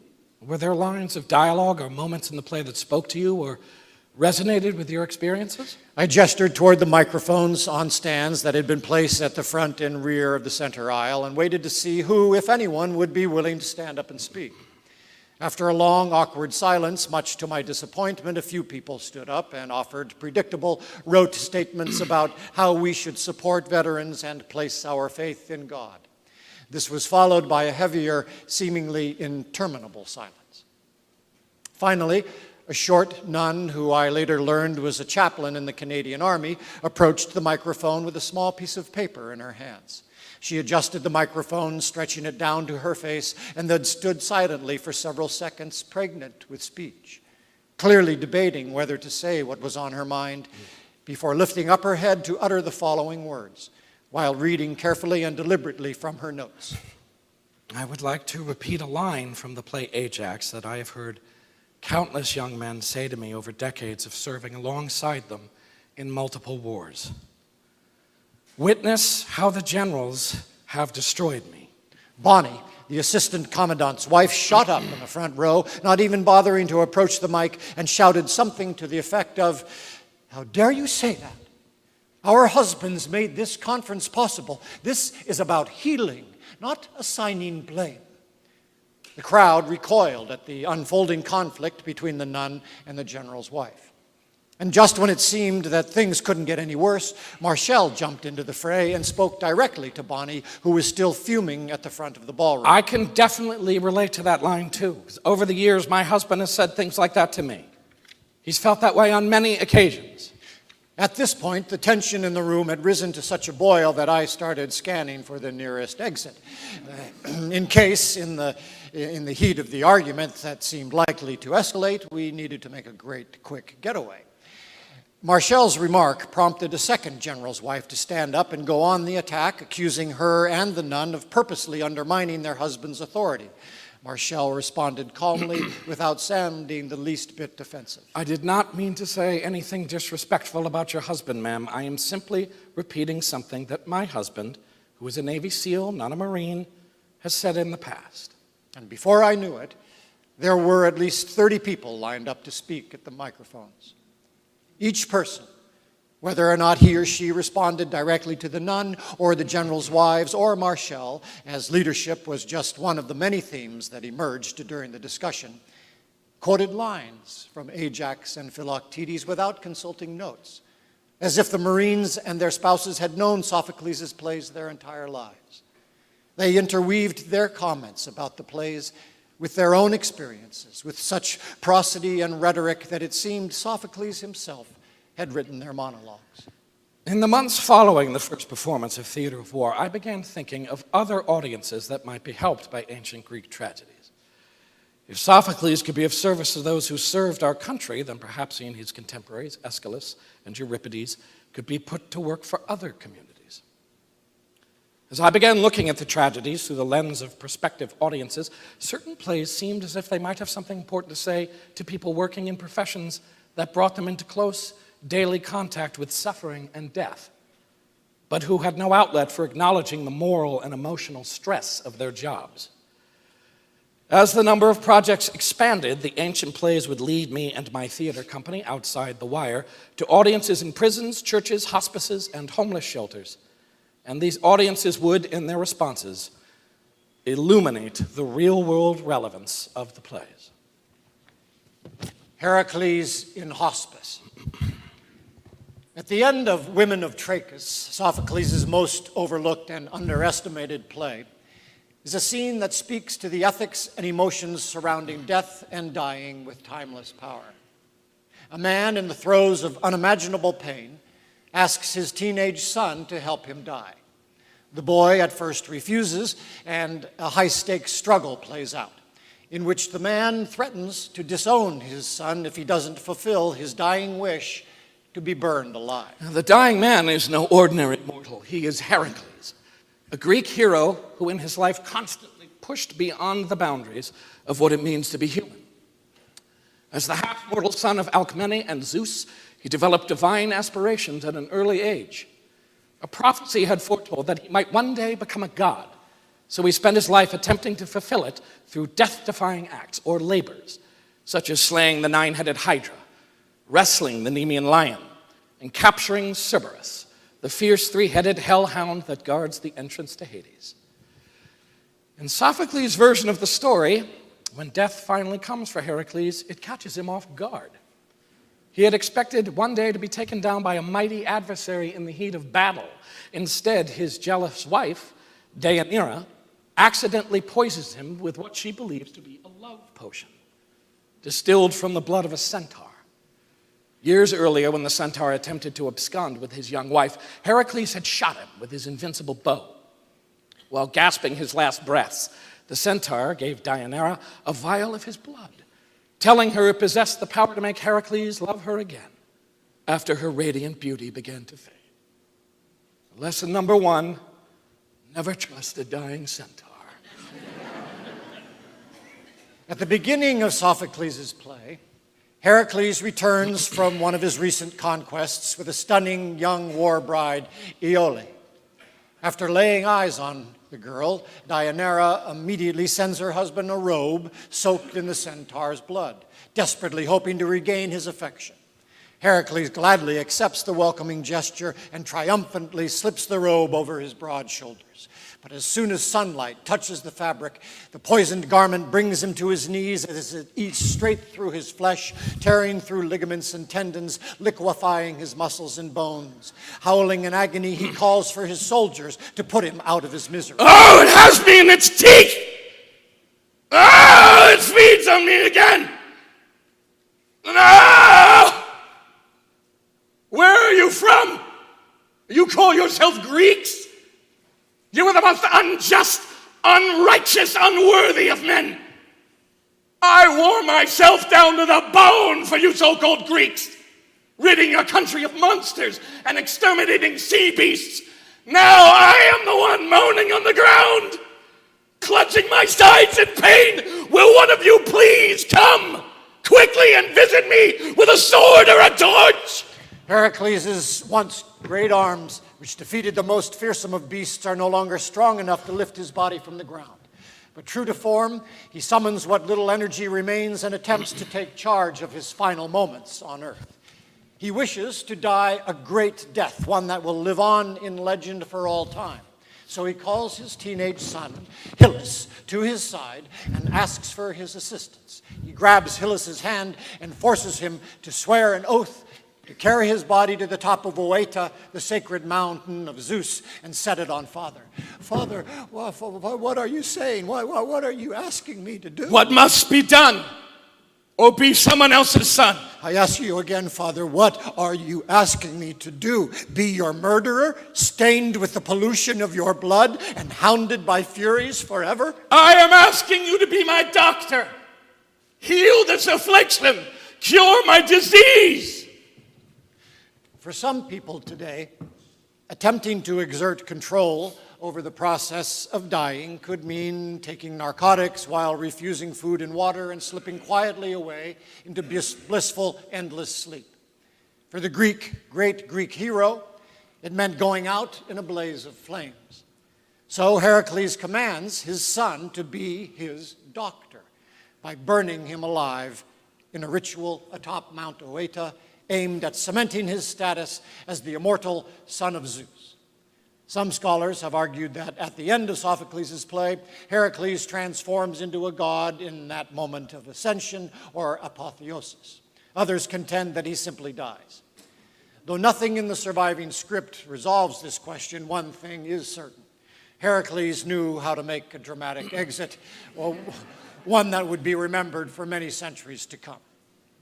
Were there lines of dialogue or moments in the play that spoke to you or resonated with your experiences? I gestured toward the microphones on stands that had been placed at the front and rear of the center aisle and waited to see who, if anyone, would be willing to stand up and speak. After a long, awkward silence, much to my disappointment, a few people stood up and offered predictable, rote statements about how we should support veterans and place our faith in God. This was followed by a heavier, seemingly interminable silence. Finally, a short nun, who I later learned was a chaplain in the Canadian Army, approached the microphone with a small piece of paper in her hands. She adjusted the microphone, stretching it down to her face, and then stood silently for several seconds, pregnant with speech, clearly debating whether to say what was on her mind, before lifting up her head to utter the following words, while reading carefully and deliberately from her notes. I would like to repeat a line from the play Ajax that I have heard countless young men say to me over decades of serving alongside them in multiple wars. Witness how the generals have destroyed me. Bonnie, the assistant commandant's wife, shot up in the front row, not even bothering to approach the mic, and shouted something to the effect of, "How dare you say that? Our husbands made this conference possible. This is about healing, not assigning blame." The crowd recoiled at the unfolding conflict between the nun and the general's wife. And just when it seemed that things couldn't get any worse, Marshall jumped into the fray and spoke directly to Bonnie, who was still fuming at the front of the ballroom. I can definitely relate to that line too, because over the years my husband has said things like that to me. He's felt that way on many occasions. At this point, the tension in the room had risen to such a boil that I started scanning for the nearest exit. In case, in the heat of the argument that seemed likely to escalate, we needed to make a great quick getaway. Marshall's remark prompted a second general's wife to stand up and go on the attack, accusing her and the nun of purposely undermining their husband's authority. Marshall responded calmly, without sounding the least bit defensive. I did not mean to say anything disrespectful about your husband, ma'am. I am simply repeating something that my husband, who is a Navy SEAL, not a Marine, has said in the past. And before I knew it, there were at least 30 people lined up to speak at the microphones. Each person, whether or not he or she responded directly to the nun or the general's wives or Marshall, as leadership was just one of the many themes that emerged during the discussion, quoted lines from Ajax and Philoctetes without consulting notes, as if the Marines and their spouses had known Sophocles' plays their entire lives. They interweaved their comments about the plays with their own experiences, with such prosody and rhetoric that it seemed Sophocles himself had written their monologues. In the months following the first performance of Theater of War, I began thinking of other audiences that might be helped by ancient Greek tragedies. If Sophocles could be of service to those who served our country, then perhaps he and his contemporaries, Aeschylus and Euripides, could be put to work for other communities. As I began looking at the tragedies through the lens of prospective audiences, certain plays seemed as if they might have something important to say to people working in professions that brought them into close daily contact with suffering and death, but who had no outlet for acknowledging the moral and emotional stress of their jobs. As the number of projects expanded, the ancient plays would lead me and my theater company, Outside the Wire, to audiences in prisons, churches, hospices, and homeless shelters. And these audiences would, in their responses, illuminate the real-world relevance of the plays. Herakles in Hospice. At the end of Women of Trachis, Sophocles' most overlooked and underestimated play, is a scene that speaks to the ethics and emotions surrounding death and dying with timeless power. A man in the throes of unimaginable pain asks his teenage son to help him die. The boy at first refuses, and a high-stakes struggle plays out, in which the man threatens to disown his son if he doesn't fulfill his dying wish to be burned alive. The dying man is no ordinary mortal. He is Herakles, a Greek hero who in his life constantly pushed beyond the boundaries of what it means to be human. As the half-mortal son of Alcmene and Zeus, he developed divine aspirations at an early age. A prophecy had foretold that he might one day become a god, so he spent his life attempting to fulfill it through death-defying acts or labors, such as slaying the nine-headed Hydra, wrestling the Nemean lion, and capturing Cerberus, the fierce three-headed hellhound that guards the entrance to Hades. In Sophocles' version of the story, when death finally comes for Herakles, it catches him off guard. He had expected one day to be taken down by a mighty adversary in the heat of battle. Instead, his jealous wife, Deianira, accidentally poisons him with what she believes to be a love potion, distilled from the blood of a centaur. Years earlier, when the centaur attempted to abscond with his young wife, Herakles had shot him with his invincible bow. While gasping his last breaths, the centaur gave Deianira a vial of his blood, telling her it possessed the power to make Herakles love her again after her radiant beauty began to fade. Lesson number 1, never trust a dying centaur. At the beginning of Sophocles' play, Herakles returns from one of his recent conquests with a stunning young war bride, Iole. After laying eyes on the girl, Deianira immediately sends her husband a robe soaked in the centaur's blood, desperately hoping to regain his affection. Herakles gladly accepts the welcoming gesture and triumphantly slips the robe over his broad shoulders. But as soon as sunlight touches the fabric, the poisoned garment brings him to his knees as it eats straight through his flesh, tearing through ligaments and tendons, liquefying his muscles and bones. Howling in agony, he calls for his soldiers to put him out of his misery. Oh, it has me in its teeth! Oh, it feeds on me again! No! Where are you from? You call yourself Greeks? You are the most unjust, unrighteous, unworthy of men. I wore myself down to the bone for you so-called Greeks, ridding your country of monsters and exterminating sea beasts. Now I am the one moaning on the ground, clutching my sides in pain. Will one of you please come quickly and visit me with a sword or a torch? Herakles' once great arms, which defeated the most fearsome of beasts, are no longer strong enough to lift his body from the ground. But true to form, he summons what little energy remains and attempts to take charge of his final moments on Earth. He wishes to die a great death, one that will live on in legend for all time. So he calls his teenage son, Hylas, to his side and asks for his assistance. He grabs Hylas' hand and forces him to swear an oath to carry his body to the top of Oeta, the sacred mountain of Zeus, and set it on fire. Father, what are you saying? What are you asking me to do? What must be done? Or be someone else's son? I ask you again, Father, what are you asking me to do? Be your murderer, stained with the pollution of your blood, and hounded by furies forever? I am asking you to be my doctor. Heal this affliction. Cure my disease. For some people today, attempting to exert control over the process of dying could mean taking narcotics while refusing food and water and slipping quietly away into blissful, endless sleep. For the great Greek hero, it meant going out in a blaze of flames. So Herakles commands his son to be his doctor by burning him alive in a ritual atop Mount Oeta, aimed at cementing his status as the immortal son of Zeus. Some scholars have argued that at the end of Sophocles' play, Herakles transforms into a god in that moment of ascension or apotheosis. Others contend that he simply dies. Though nothing in the surviving script resolves this question, one thing is certain. Herakles knew how to make a dramatic exit, one that would be remembered for many centuries to come.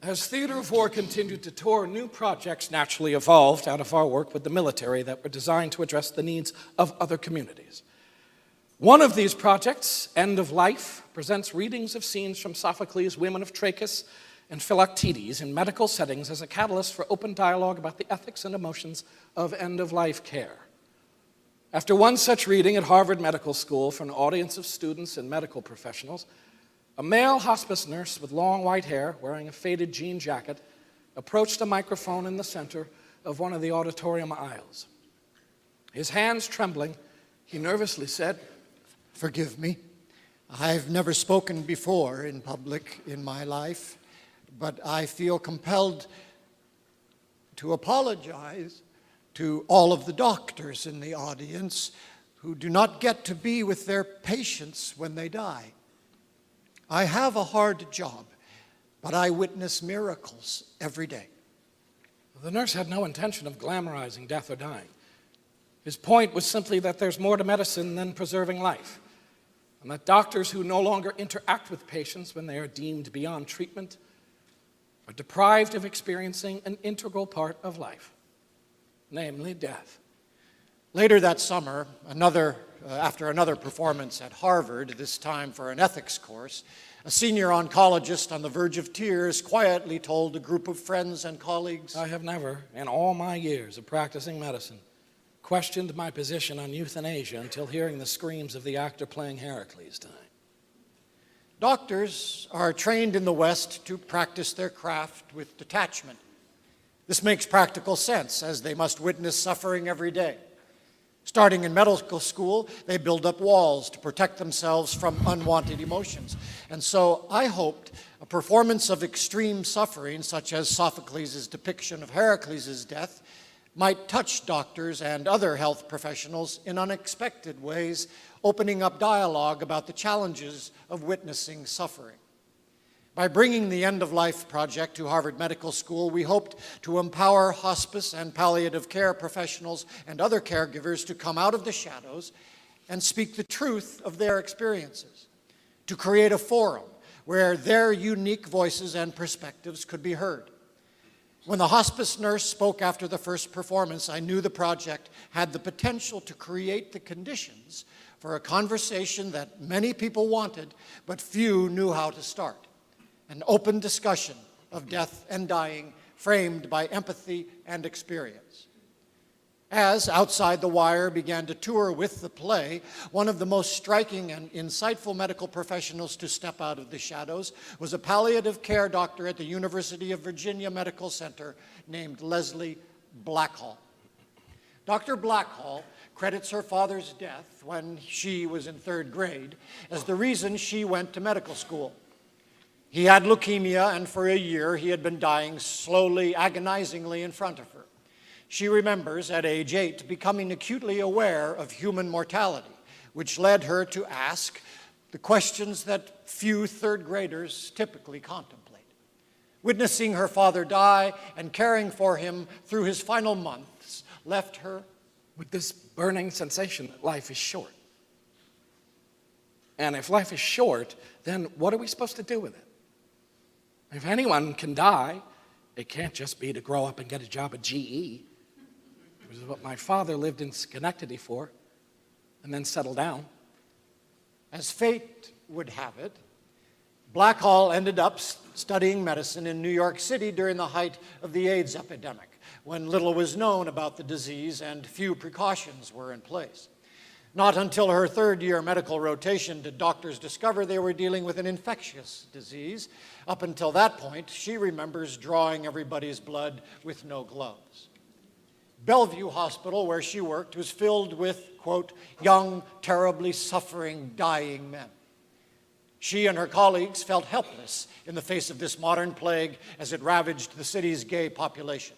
As Theater of War continued to tour, new projects naturally evolved out of our work with the military that were designed to address the needs of other communities. One of these projects, End of Life, presents readings of scenes from Sophocles' Women of Trachis and Philoctetes in medical settings as a catalyst for open dialogue about the ethics and emotions of end-of-life care. After one such reading at Harvard Medical School for an audience of students and medical professionals, a male hospice nurse with long white hair, wearing a faded jean jacket, approached a microphone in the center of one of the auditorium aisles. His hands trembling, he nervously said, "Forgive me. I've never spoken before in public in my life, but I feel compelled to apologize to all of the doctors in the audience who do not get to be with their patients when they die. I have a hard job, but I witness miracles every day. The nurse had no intention of glamorizing death or dying. His point was simply that there's more to medicine than preserving life, and that doctors who no longer interact with patients when they are deemed beyond treatment are deprived of experiencing an integral part of life, namely death. Later that summer, after another performance at Harvard, this time for an ethics course, a senior oncologist on the verge of tears quietly told a group of friends and colleagues, I have never, in all my years of practicing medicine, questioned my position on euthanasia until hearing the screams of the actor playing Herakles dying. doctors are trained in the West to practice their craft with detachment. This makes practical sense, as they must witness suffering every day. Starting in medical school, they build up walls to protect themselves from unwanted emotions. And so I hoped a performance of extreme suffering, such as Sophocles' depiction of Herakles' death, might touch doctors and other health professionals in unexpected ways, opening up dialogue about the challenges of witnessing suffering. By bringing the End of Life project to Harvard Medical School, we hoped to empower hospice and palliative care professionals and other caregivers to come out of the shadows and speak the truth of their experiences, to create a forum where their unique voices and perspectives could be heard. When the hospice nurse spoke after the first performance, I knew the project had the potential to create the conditions for a conversation that many people wanted, but few knew how to start. An open discussion of death and dying framed by empathy and experience. As Outside the Wire began to tour with the play, one of the most striking and insightful medical professionals to step out of the shadows was a palliative care doctor at the University of Virginia Medical Center named Leslie Blackhall. Dr. Blackhall credits her father's death when she was in 3rd grade as the reason she went to medical school. He had leukemia, and for a year he had been dying slowly, agonizingly in front of her. She remembers, at age 8, becoming acutely aware of human mortality, which led her to ask the questions that few 3rd graders typically contemplate. Witnessing her father die and caring for him through his final months left her with this burning sensation that life is short. And if life is short, then what are we supposed to do with it? If anyone can die, it can't just be to grow up and get a job at GE, which is what my father lived in Schenectady for, and then settle down. As fate would have it, Blackhall ended up studying medicine in New York City during the height of the AIDS epidemic, when little was known about the disease and few precautions were in place. Not until her 3rd year medical rotation did doctors discover they were dealing with an infectious disease. Up until that point, she remembers drawing everybody's blood with no gloves. Bellevue Hospital, where she worked, was filled with, quote, young, terribly suffering, dying men. She and her colleagues felt helpless in the face of this modern plague as it ravaged the city's gay population.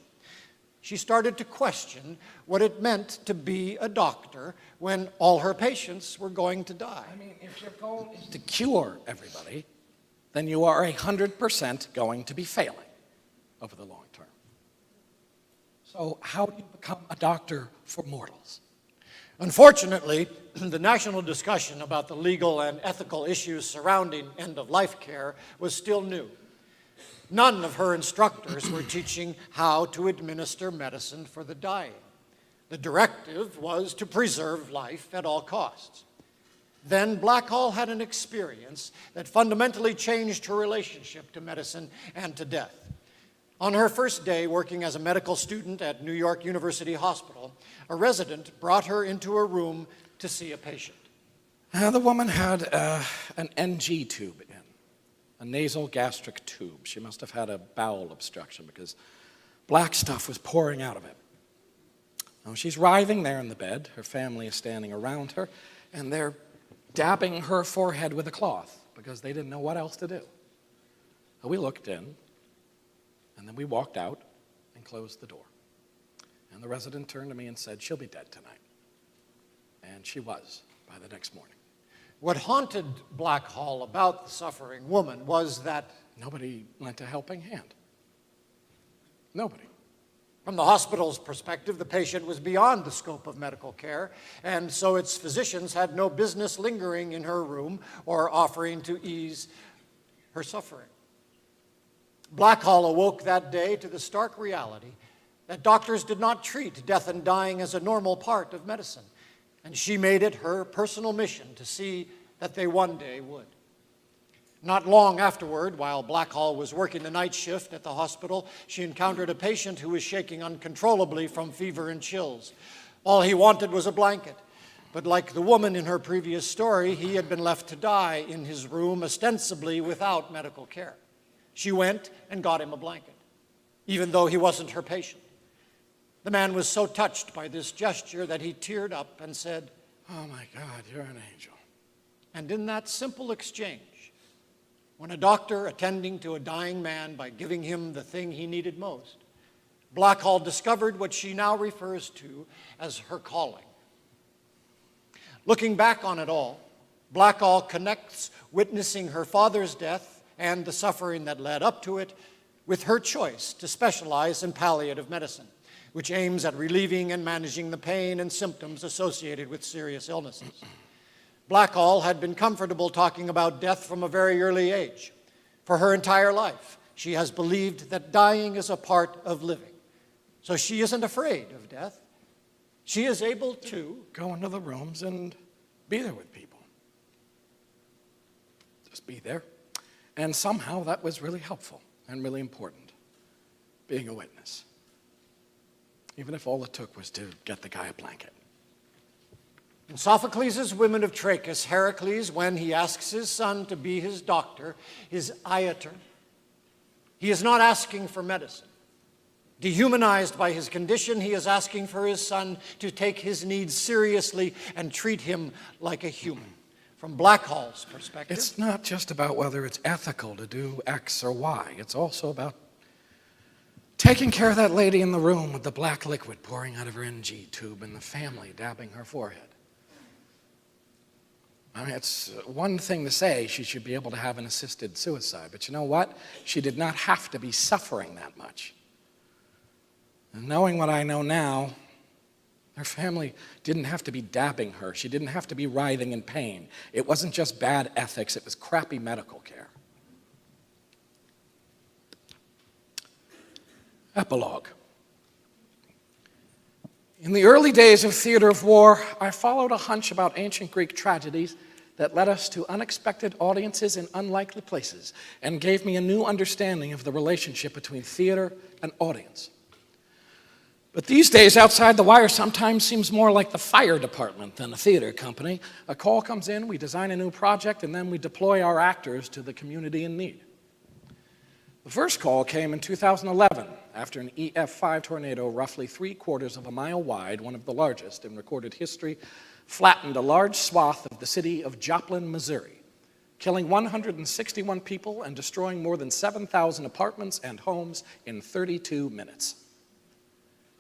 She started to question what it meant to be a doctor when all her patients were going to die. I mean, if your goal is to cure everybody, then you are 100% going to be failing over the long term. So how do you become a doctor for mortals? Unfortunately, the national discussion about the legal and ethical issues surrounding end-of-life care was still new. None of her instructors were teaching how to administer medicine for the dying. The directive was to preserve life at all costs. Then Blackhall had an experience that fundamentally changed her relationship to medicine and to death. On her first day working as a medical student at New York University Hospital, a resident brought her into a room to see a patient. The woman had an NG tube in, a nasal gastric tube. She must have had a bowel obstruction because black stuff was pouring out of it. Now, she's writhing there in the bed. Her family is standing around her, and they're dabbing her forehead with a cloth because they didn't know what else to do. So we looked in, and then we walked out and closed the door. And the resident turned to me and said, "She'll be dead tonight." And she was by the next morning. What haunted Black Hall about the suffering woman was that nobody lent a helping hand. Nobody. from the hospital's perspective, the patient was beyond the scope of medical care, and so its physicians had no business lingering in her room or offering to ease her suffering. Black Hall awoke that day to the stark reality that doctors did not treat death and dying as a normal part of medicine, and she made it her personal mission to see that they one day would. Not long afterward, while Black Hall was working the night shift at the hospital, she encountered a patient who was shaking uncontrollably from fever and chills. All he wanted was a blanket, but like the woman in her previous story, he had been left to die in his room, ostensibly without medical care. She went and got him a blanket, even though he wasn't her patient. The man was so touched by this gesture that he teared up and said, "Oh my God, you're an angel." and in that simple exchange, when a doctor attending to a dying man by giving him the thing he needed most, Black Hall discovered what she now refers to as her calling. Looking back on it all, Black Hall connects witnessing her father's death and the suffering that led up to it with her choice to specialize in palliative medicine, which aims at relieving and managing the pain and symptoms associated with serious illnesses. Black Hall had been comfortable talking about death from a very early age. For her entire life, she has believed that dying is a part of living. So she isn't afraid of death. She is able to Go into the rooms and be there with people. Just be there. And somehow that was really helpful and really important, being a witness. Even if all it took was to get the guy a blanket. In Sophocles' Women of Trachis, Herakles, when he asks his son to be his doctor, his iater, he is not asking for medicine. Dehumanized by his condition, he is asking for his son to take his needs seriously and treat him like a human. From Black Hall's perspective, It's not just about whether it's ethical to do X or Y. It's also about taking care of that lady in the room with the black liquid pouring out of her NG tube and the family dabbing her forehead. I mean, it's one thing to say she should be able to have an assisted suicide, but you know what? She did not have to be suffering that much. And knowing what I know now, her family didn't have to be dabbing her. She didn't have to be writhing in pain. It wasn't just bad ethics, it was crappy medical care. Epilogue. In the early days of theater of war, I followed a hunch about ancient Greek tragedies that led us to unexpected audiences in unlikely places and gave me a new understanding of the relationship between theater and audience. But these days, outside the wire sometimes seems more like the fire department than a theater company. A call comes in, we design a new project, and then we deploy our actors to the community in need. The first call came in 2011 after an EF5 tornado roughly 3/4 of a mile wide, one of the largest in recorded history, flattened a large swath of the city of Joplin, Missouri, killing 161 people and destroying more than 7,000 apartments and homes in 32 minutes.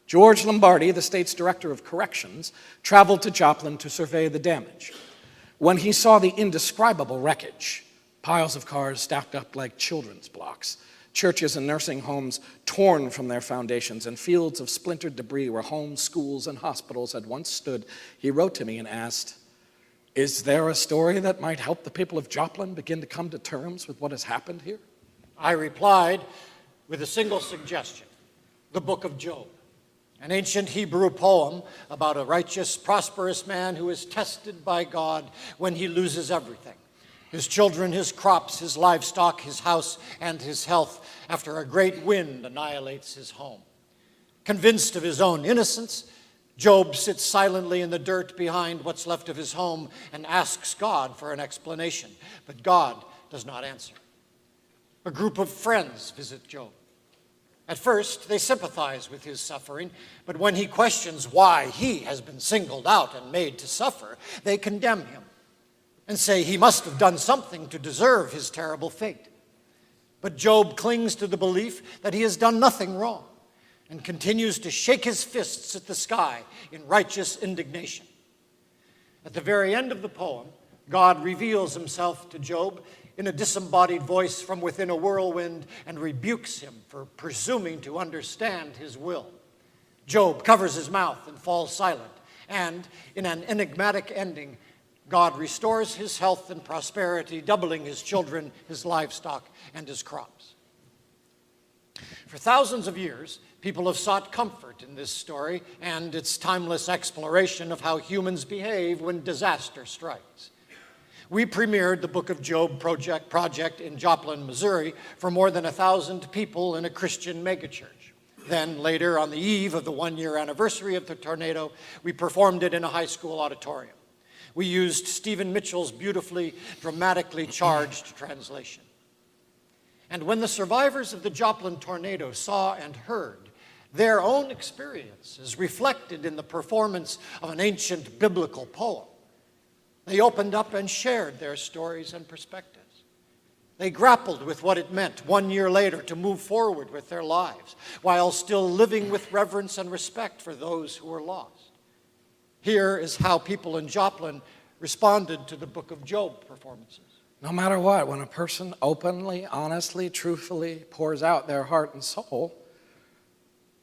George Lombardi, the state's director of corrections, traveled to Joplin to survey the damage. When he saw the indescribable wreckage, piles of cars stacked up like children's blocks, churches and nursing homes torn from their foundations, and fields of splintered debris where homes, schools, and hospitals had once stood, he wrote to me and asked, "Is there a story that might help the people of Joplin begin to come to terms with what has happened here?" I replied with a single suggestion: the book of Job, an ancient Hebrew poem about a righteous, prosperous man who is tested by God when he loses everything: his children, his crops, his livestock, his house, and his health, after a great wind annihilates his home. Convinced of his own innocence, Job sits silently in the dirt behind what's left of his home and asks God for an explanation, but God does not answer. A group of friends visit Job. At first, they sympathize with his suffering, but when he questions why he has been singled out and made to suffer, they condemn him and say he must have done something to deserve his terrible fate. But Job clings to the belief that he has done nothing wrong and continues to shake his fists at the sky in righteous indignation. At the very end of the poem, God reveals himself to Job in a disembodied voice from within a whirlwind and rebukes him for presuming to understand his will. Job covers his mouth and falls silent, and in an enigmatic ending, God restores his health and prosperity, doubling his children, his livestock, and his crops. For thousands of years, people have sought comfort in this story and its timeless exploration of how humans behave when disaster strikes. We premiered the Book of Job project in Joplin, Missouri, for more than 1,000 people in a Christian megachurch. Then later, on the eve of the one-year anniversary of the tornado, we performed it in a high school auditorium. We used Stephen Mitchell's beautifully, dramatically charged translation. And when the survivors of the Joplin tornado saw and heard their own experiences reflected in the performance of an ancient biblical poem, they opened up and shared their stories and perspectives. They grappled with what it meant 1 year later to move forward with their lives while still living with reverence and respect for those who were lost. Here is how people in Joplin responded to the Book of Job performances. No matter what, when a person openly, honestly, truthfully pours out their heart and soul,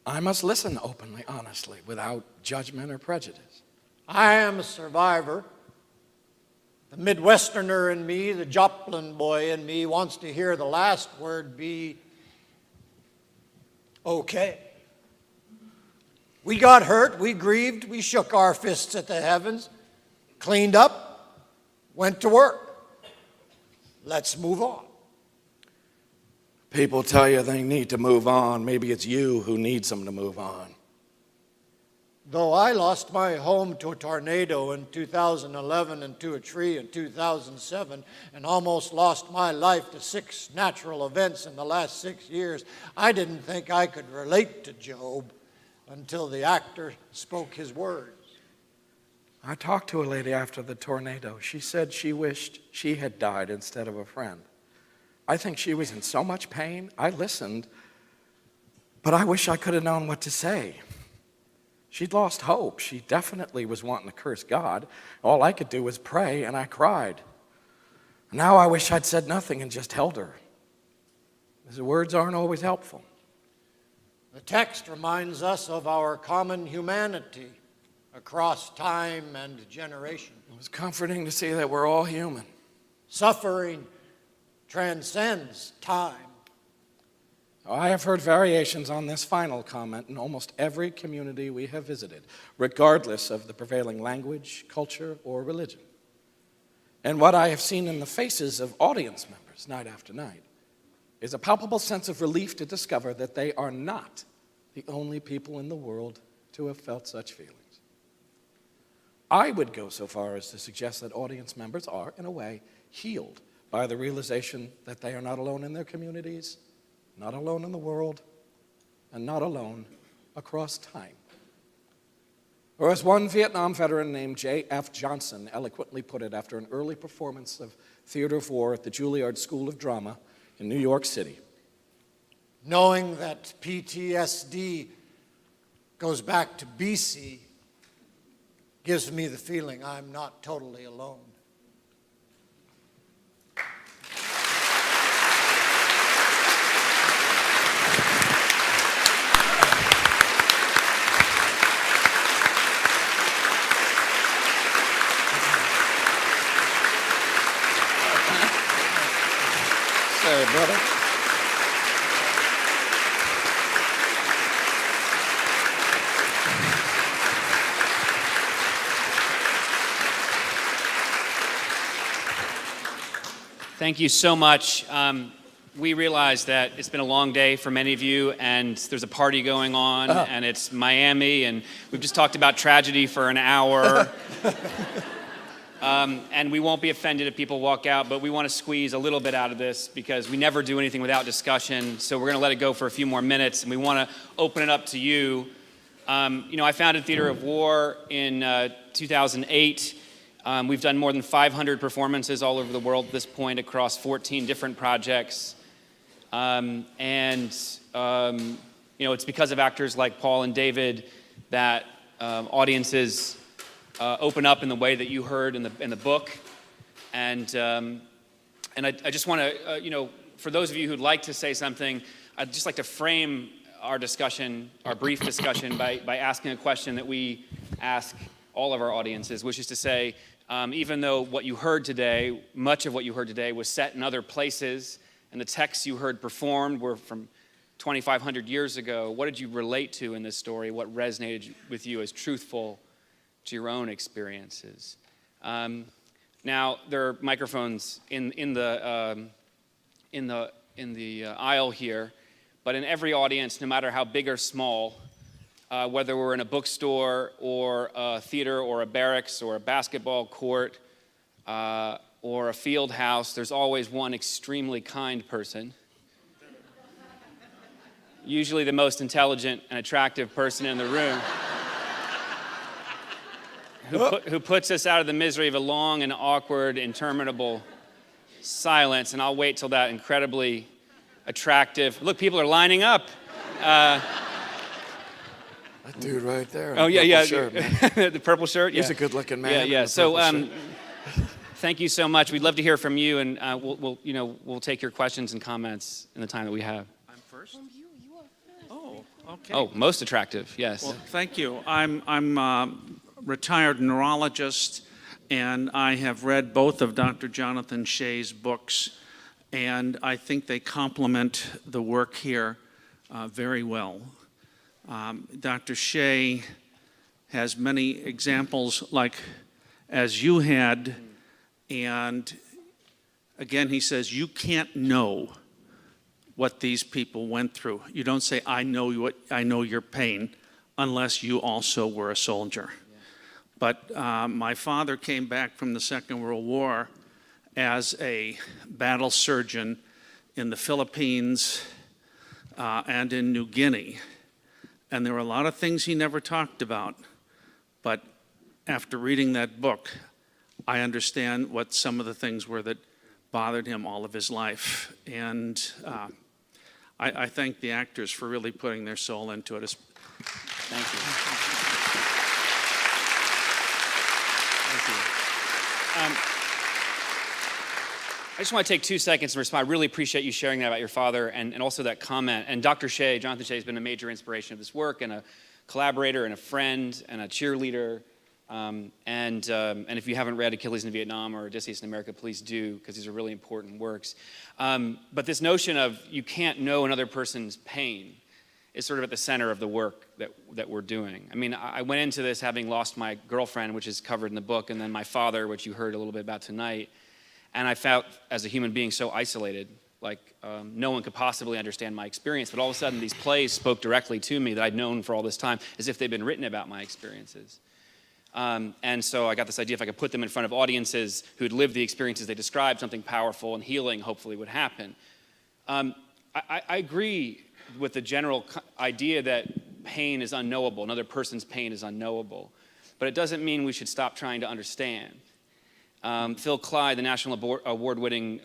I must listen openly, honestly, without judgment or prejudice. I am a survivor. The Midwesterner in me, the Joplin boy in me, wants to hear the last word be okay. We got hurt, we grieved, we shook our fists at the heavens, cleaned up, went to work. Let's move on. People tell you they need to move on. Maybe it's you who needs them to move on. Though I lost my home to a tornado in 2011 and to a tree in 2007 and almost lost my life to 6 natural events in the last 6 years, I didn't think I could relate to Job until the actor spoke his words. I talked to a lady after the tornado. She said she wished she had died instead of a friend. I think she was in so much pain. I listened, but I wish I could have known what to say. She'd lost hope. She definitely was wanting to curse God. All I could do was pray, and I cried. Now I wish I'd said nothing and just held her. The words aren't always helpful. The text reminds us of our common humanity across time and generation. It was comforting to see that we're all human. Suffering transcends time. I have heard variations on this final comment in almost every community we have visited, regardless of the prevailing language, culture, or religion. And what I have seen in the faces of audience members night after night is a palpable sense of relief to discover that they are not the only people in the world to have felt such feelings. I would go so far as to suggest that audience members are, in a way, healed by the realization that they are not alone in their communities, not alone in the world, and not alone across time. Or as one Vietnam veteran named J.F. Johnson eloquently put it after an early performance of Theater of War at the Juilliard School of Drama in New York City. Knowing that PTSD goes back to BC gives me the feeling I'm not totally alone. Sorry, brother. Thank you so much. We realize that it's been a long day for many of you, and there's a party going on, and it's Miami, and we've just talked about tragedy for an hour. And we won't be offended if people walk out, but we want to squeeze a little bit out of this because we never do anything without discussion, so we're going to let it go for a few more minutes, and we want to open it up to you. I founded Theater of War in 2008. We've done more than 500 performances all over the world at this point across 14 different projects. It's because of actors like Paul and David that audiences open up in the way that you heard in the book. And I just want to, for those of you who'd like to say something, I'd just like to frame our discussion, our brief discussion, by asking a question that we ask all of our audiences, which is to say, even though what you heard today, much of what you heard today was set in other places, and the texts you heard performed were from 2,500 years ago, what did you relate to in this story? What resonated with you as truthful to your own experiences? Now, there are microphones in the aisle here, but in every audience, no matter how big or small, whether we're in a bookstore or a theater or a barracks or a basketball court or a field house, there's always one extremely kind person, usually the most intelligent and attractive person in the room, who puts us out of the misery of a long and awkward, interminable silence. And I'll wait till that incredibly attractive, look, people are lining up. That dude right there. Oh, yeah, yeah. Shirt, man. The purple shirt? Yeah. He's a good-looking man. Yeah, in yeah. the So purple shirt. thank you so much. We'd love to hear from you, and we'll take your questions and comments in the time that we have. I'm first? Oh, okay. Oh, most attractive, yes. Well, thank you. I'm a retired neurologist, and I have read both of Dr. Jonathan Shea's books, and I think they complement the work here very well. Dr. Shea has many examples like as you had, and again, he says, you can't know what these people went through. You don't say, I know your pain, unless you also were a soldier. Yeah. But my father came back from the Second World War as a battle surgeon in the Philippines and in New Guinea. And there were a lot of things he never talked about. But after reading that book, I understand what some of the things were that bothered him all of his life. And I thank the actors for really putting their soul into it. Thank you. Thank you. I just want to take 2 seconds and respond. I really appreciate you sharing that about your father and also that comment. And Dr. Shea, Jonathan Shea, has been a major inspiration of this work and a collaborator and a friend and a cheerleader. And if you haven't read Achilles in Vietnam or Odysseus in America, please do, because these are really important works. But this notion of you can't know another person's pain is sort of at the center of the work that we're doing. I mean, I went into this having lost my girlfriend, which is covered in the book, and then my father, which you heard a little bit about tonight. And I felt, as a human being, so isolated, like no one could possibly understand my experience. But all of a sudden, these plays spoke directly to me that I'd known for all this time, as if they'd been written about my experiences. And so I got this idea, if I could put them in front of audiences who'd lived the experiences they described, something powerful and healing hopefully would happen. I agree with the general idea that pain is unknowable, another person's pain is unknowable. But it doesn't mean we should stop trying to understand. Phil Clyde, the National Award-winning,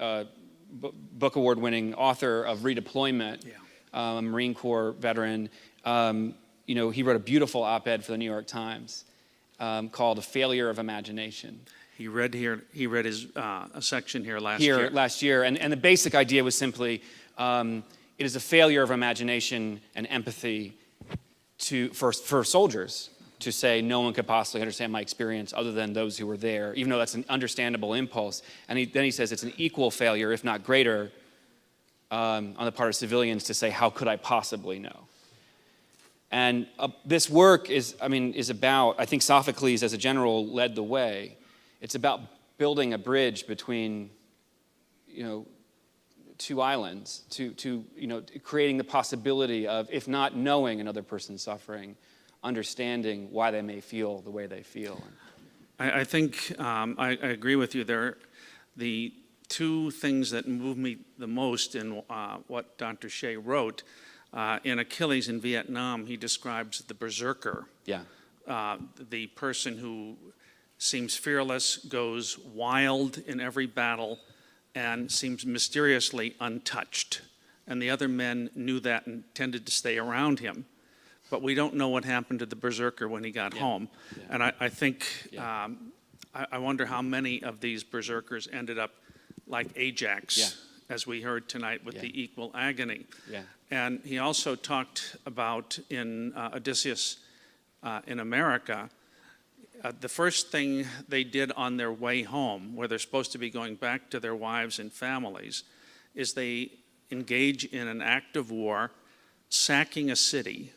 book award-winning author of Redeployment, a Marine Corps veteran, he wrote a beautiful op-ed for the New York Times called "A Failure of Imagination." He read his a section here last year. Last year, and the basic idea was simply, it is a failure of imagination and empathy for soldiers to say no one could possibly understand my experience other than those who were there, even though that's an understandable impulse. And then he says it's an equal failure, if not greater, on the part of civilians to say, how could I possibly know? And this work is about, I think Sophocles as a general led the way. It's about building a bridge between, two islands, to creating the possibility of, if not knowing another person's suffering, understanding why they may feel the way they feel. I think I agree with you there. The two things that move me the most in what Dr. Shea wrote, in Achilles in Vietnam, he describes the berserker. Yeah. The person who seems fearless, goes wild in every battle, and seems mysteriously untouched. And the other men knew that and tended to stay around him. But we don't know what happened to the berserker when he got home. Yeah. And I think I wonder how many of these berserkers ended up like Ajax, as we heard tonight with the equal agony. Yeah. And he also talked about in Odysseus in America, the first thing they did on their way home, where they're supposed to be going back to their wives and families, is they engage in an act of war, sacking a city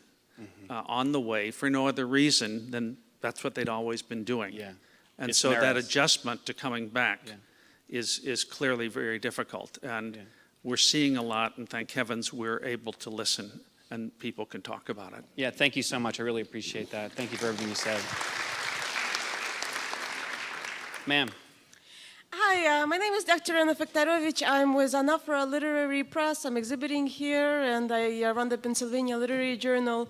on the way for no other reason than that's what they'd always been doing. Yeah. And It's so that Maris. adjustment to coming back is clearly very difficult. And we're seeing a lot, and thank heavens we're able to listen and people can talk about it. Yeah, thank you so much. I really appreciate that. Thank you for everything you said. Ma'am. Hi, my name is Dr. Anna Fektarovich. I'm with Anafra Literary Press. I'm exhibiting here, and I run the Pennsylvania Literary Journal.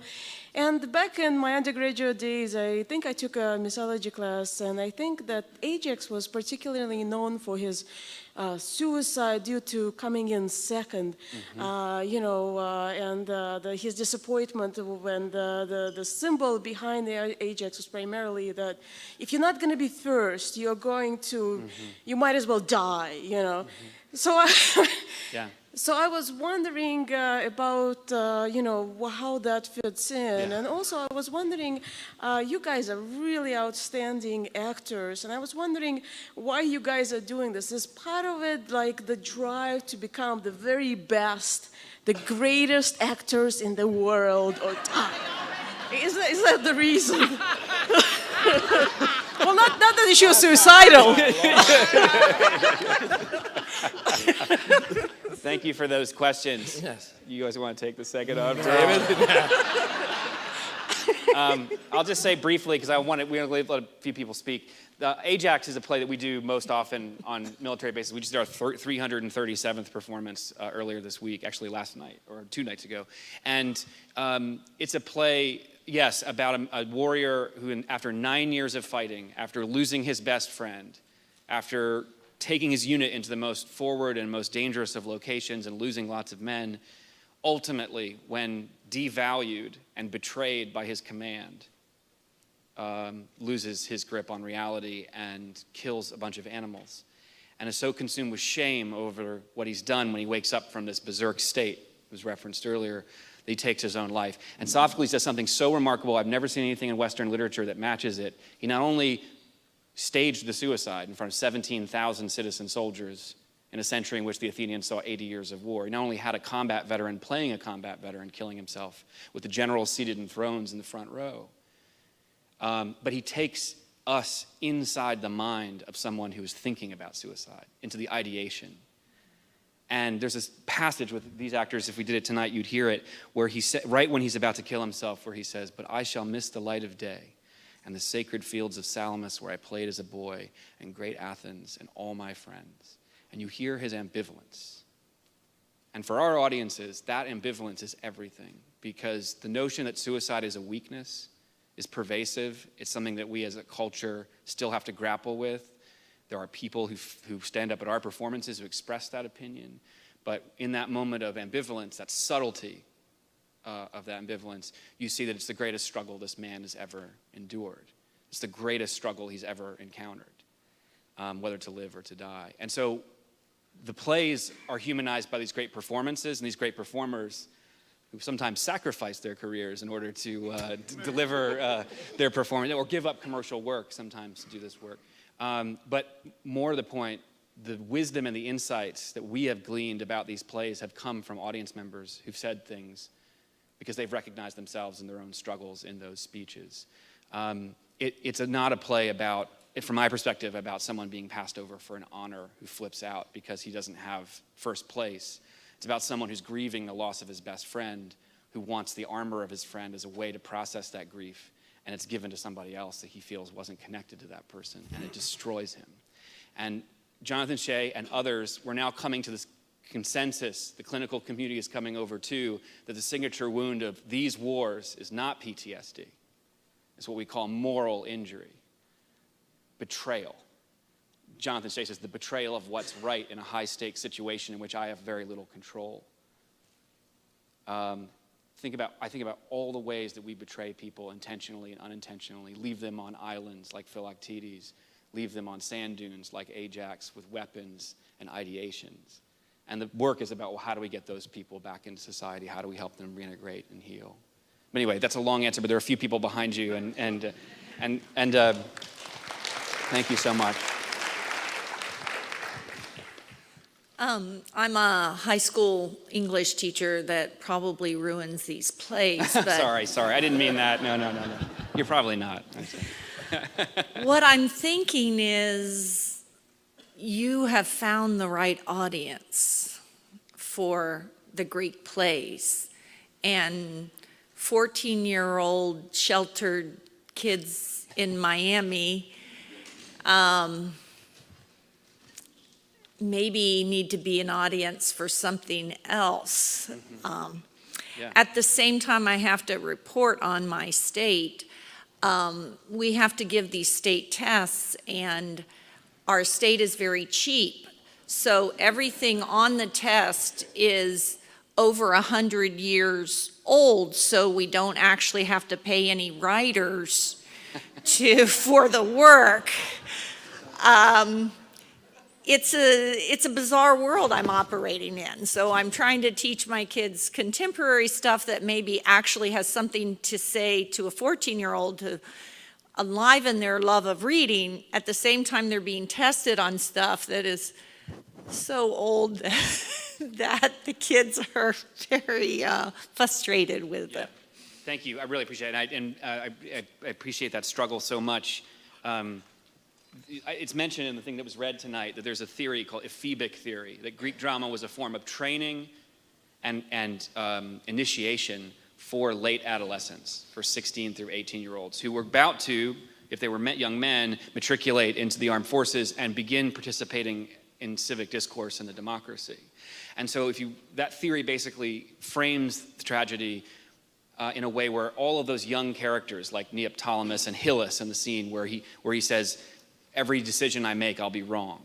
And back in my undergraduate days, I think I took a mythology class, and I think that Ajax was particularly known for his suicide due to coming in second, and his disappointment when the symbol behind the Ajax was primarily that if you're not going to be first, you're going to, you might as well die, So So I was wondering about, how that fits in. And also I was wondering, you guys are really outstanding actors. And I was wondering why you guys are doing this. Is part of it like the drive to become the very best, the greatest actors in the world? Or is that the reason? Well, not that you're suicidal. Thank you for those questions. Yes. You guys want to take the second on, David? I'll just say briefly, because we're going to let a few people speak. Ajax is a play that we do most often on military bases. We just did our 337th performance earlier this week, actually last night, or 2 nights ago. And it's a play, yes, about a warrior who, after 9 years of fighting, after losing his best friend, after taking his unit into the most forward and most dangerous of locations and losing lots of men, ultimately, when devalued and betrayed by his command, loses his grip on reality and kills a bunch of animals, and is so consumed with shame over what he's done when he wakes up from this berserk state, it was referenced earlier, that he takes his own life. And Sophocles does something so remarkable. I've never seen anything in Western literature that matches it. He not only staged the suicide in front of 17,000 citizen soldiers in a century in which the Athenians saw 80 years of war. He not only had a combat veteran playing a combat veteran killing himself with the generals seated in thrones in the front row, but he takes us inside the mind of someone who is thinking about suicide, into the ideation. And there's this passage with these actors, if we did it tonight, you'd hear it, where he said, right when he's about to kill himself, where he says, "But I shall miss the light of day and the sacred fields of Salamis where I played as a boy, and great Athens and all my friends." And you hear his ambivalence. And for our audiences, that ambivalence is everything, because the notion that suicide is a weakness is pervasive. It's something that we as a culture still have to grapple with. There are people who stand up at our performances who express that opinion. But in that moment of ambivalence, that subtlety of that ambivalence, you see that it's the greatest struggle this man has ever endured. It's the greatest struggle he's ever encountered, whether to live or to die. And so the plays are humanized by these great performances and these great performers who sometimes sacrifice their careers in order to deliver their performance, or give up commercial work sometimes to do this work. But more to the point, the wisdom and the insights that we have gleaned about these plays have come from audience members who've said things because they've recognized themselves in their own struggles in those speeches. It's not a play about, from my perspective, about someone being passed over for an honor who flips out because he doesn't have first place. It's about someone who's grieving the loss of his best friend, who wants the armor of his friend as a way to process that grief, and it's given to somebody else that he feels wasn't connected to that person, and it destroys him. And Jonathan Shay and others, we're now coming to this consensus, the clinical community is coming over too, that the signature wound of these wars is not PTSD. It's what we call moral injury, betrayal. Jonathan Shay says the betrayal of what's right in a high-stakes situation in which I have very little control. I think about all the ways that we betray people intentionally and unintentionally, leave them on islands like Philoctetes, leave them on sand dunes like Ajax with weapons and ideations. And the work is about, well, how do we get those people back into society? How do we help them reintegrate and heal? But anyway, that's a long answer, but there are a few people behind you, and thank you so much. I'm a high school English teacher that probably ruins these plays, but Sorry, I didn't mean that. No. You're probably not. what I'm thinking is you have found the right audience for the Greek plays, and 14-year-old sheltered kids in Miami maybe need to be an audience for something else. Yeah. At the same time, I have to report on my state. We have to give these state tests, and our state is very cheap. So everything on the test is over 100 years old, so we don't actually have to pay any writers for the work. It's a bizarre world I'm operating in. So I'm trying to teach my kids contemporary stuff that maybe actually has something to say to a 14-year-old to enliven their love of reading. At the same time, they're being tested on stuff that is so old that the kids are very frustrated with it. Thank you. I really appreciate it. I appreciate that struggle so much. It's mentioned in the thing that was read tonight that there's a theory called ephebic theory, that Greek drama was a form of training and initiation for late adolescents, for 16 through 18-year-olds who were about to, if they were young men, matriculate into the armed forces and begin participating in civic discourse and the democracy. And so that theory basically frames the tragedy in a way where all of those young characters like Neoptolemus and Hylas in the scene where he says, every decision I make, I'll be wrong.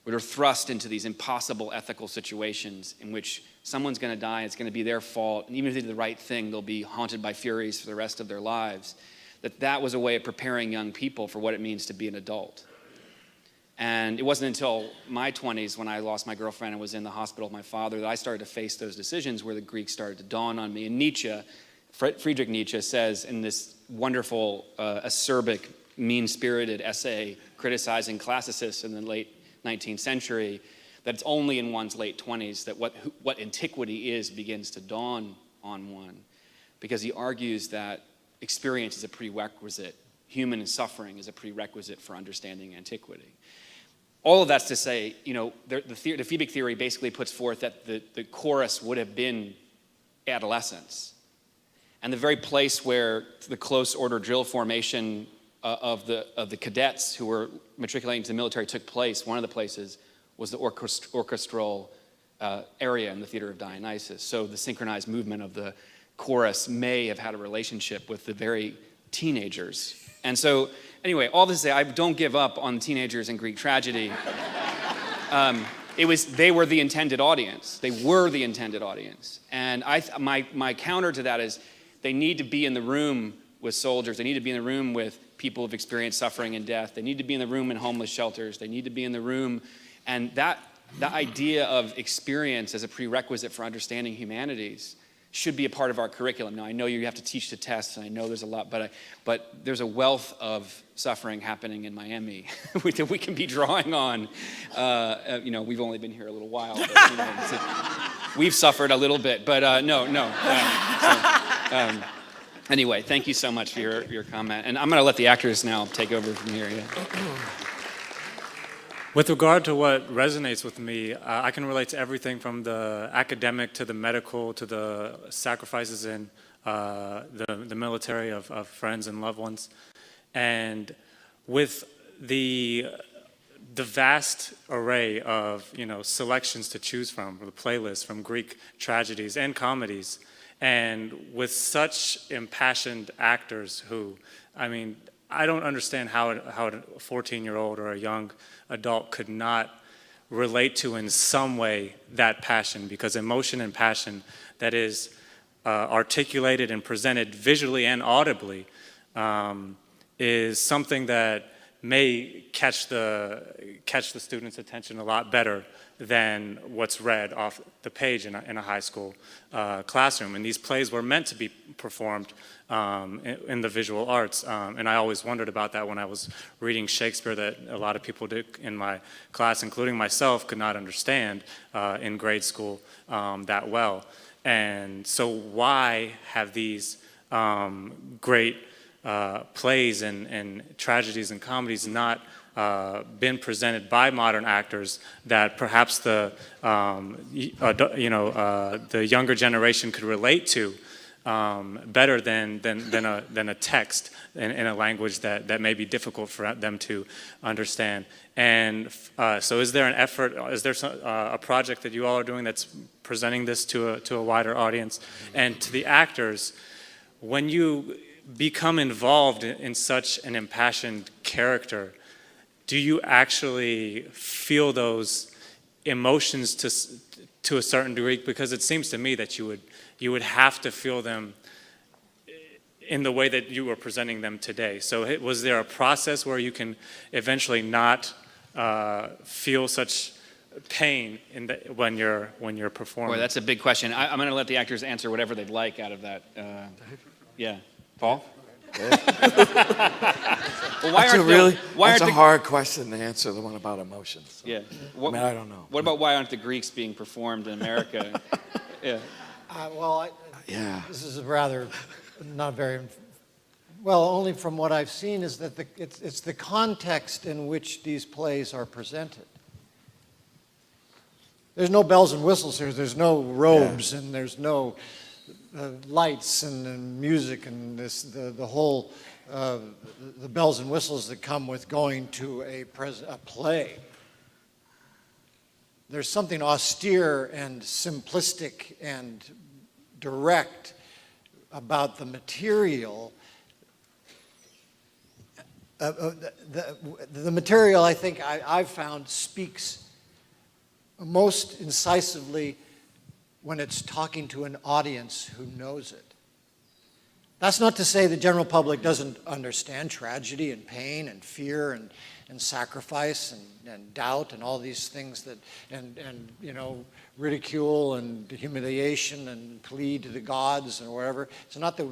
We're thrust into these impossible ethical situations in which someone's going to die, it's going to be their fault, and even if they do the right thing, they'll be haunted by furies for the rest of their lives. That was a way of preparing young people for what it means to be an adult. And it wasn't until my 20s, when I lost my girlfriend and was in the hospital with my father, that I started to face those decisions where the Greek started to dawn on me. And Nietzsche, Friedrich Nietzsche, says in this wonderful, acerbic, mean-spirited essay criticizing classicists in the late 19th century, that it's only in one's late 20s that what antiquity is begins to dawn on one. Because he argues that experience is a prerequisite, human suffering is a prerequisite for understanding antiquity. All of that's to say, the ephebic theory basically puts forth that the chorus would have been adolescence. And the very place where the close order drill formation of the cadets who were matriculating to the military took place, one of the places was the orchestral area in the Theater of Dionysus. So the synchronized movement of the chorus may have had a relationship with the very teenagers. And so, anyway, all this to say, I don't give up on teenagers in Greek tragedy. They were the intended audience. They were the intended audience. And my counter to that is they need to be in the room with soldiers. They need to be in the room with people who've experienced suffering and death. They need to be in the room in homeless shelters. They need to be in the room. And the idea of experience as a prerequisite for understanding humanities should be a part of our curriculum. Now, I know you have to teach the tests, and I know there's a lot, but there's a wealth of suffering happening in Miami that we can be drawing on. We've only been here a little while, but, we've suffered a little bit, but anyway, thank you so much for your comment. And I'm going to let the actors now take over from here. Yeah. With regard to what resonates with me, I can relate to everything from the academic to the medical to the sacrifices in the military of friends and loved ones. And with the vast array of selections to choose from, the playlists from Greek tragedies and comedies, and with such impassioned actors who, I don't understand how a 14-year-old or a young adult could not relate to in some way that passion, because emotion and passion that is articulated and presented visually and audibly is something that may catch the student's attention a lot better than what's read off the page in a high school classroom. And these plays were meant to be performed in the visual arts. And I always wondered about that when I was reading Shakespeare, that a lot of people in my class, including myself, could not understand in grade school that well. And so why have these great plays and tragedies and comedies not been presented by modern actors that perhaps the younger generation could relate to better than a text in a language that may be difficult for them to understand? And so is there an effort, is there a project that you all are doing that's presenting this to a wider audience? And to the actors, when you become involved in such an impassioned character, do you actually feel those emotions to a certain degree? Because it seems to me that you would have to feel them in the way that you were presenting them today. So was there a process where you can eventually not feel such pain when you're performing? Boy, that's a big question. I'm going to let the actors answer whatever they'd like out of that. Yeah, Paul? Well, that's a hard question to answer, the one about emotions. So. Yeah. I don't know. What about why aren't the Greeks being performed in America? Yeah. This is rather not very, well, only from what I've seen is that it's the context in which these plays are presented. There's no bells and whistles here. There's no robes and there's no lights and music and the whole the bells and whistles that come with going to a play. There's something austere and simplistic and direct about the material. The material, I think, I've found speaks most incisively when it's talking to an audience who knows it. That's not to say the general public doesn't understand tragedy and pain and fear and sacrifice and doubt and all these things that, and ridicule and humiliation and plea to the gods and whatever. It's not that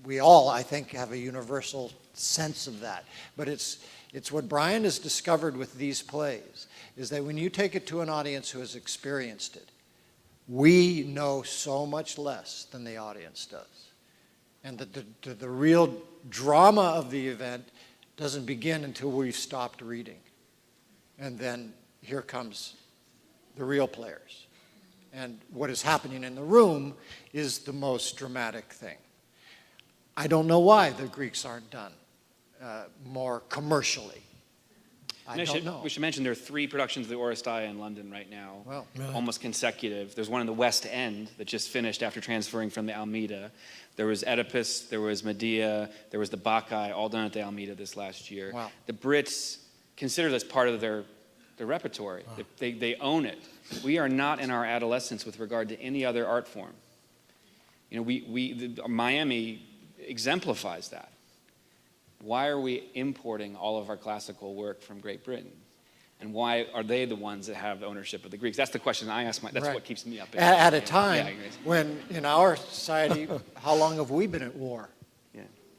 we all, I think, have a universal sense of that. But it's what Bryan has discovered with these plays, is that when you take it to an audience who has experienced it, we know so much less than the audience does. And that the real drama of the event doesn't begin until we've stopped reading. And then here comes the real players. And what is happening in the room is the most dramatic thing. I don't know why the Greeks aren't done more commercially. I don't know. We should mention there are 3 productions of the Oresteia in London right now, Well, almost consecutive. There's one in the West End that just finished after transferring from the Almeida. There was Oedipus, there was Medea, there was the Bacchae, all done at the Almeida this last year. Wow. The Brits consider this part of their repertoire. Wow. They own it. We are not in our adolescence with regard to any other art form. Miami exemplifies that. Why are we importing all of our classical work from Great Britain? And why are they the ones that have ownership of the Greeks? That's the question I ask that's what keeps me up at a time when in our society, how long have we been at war?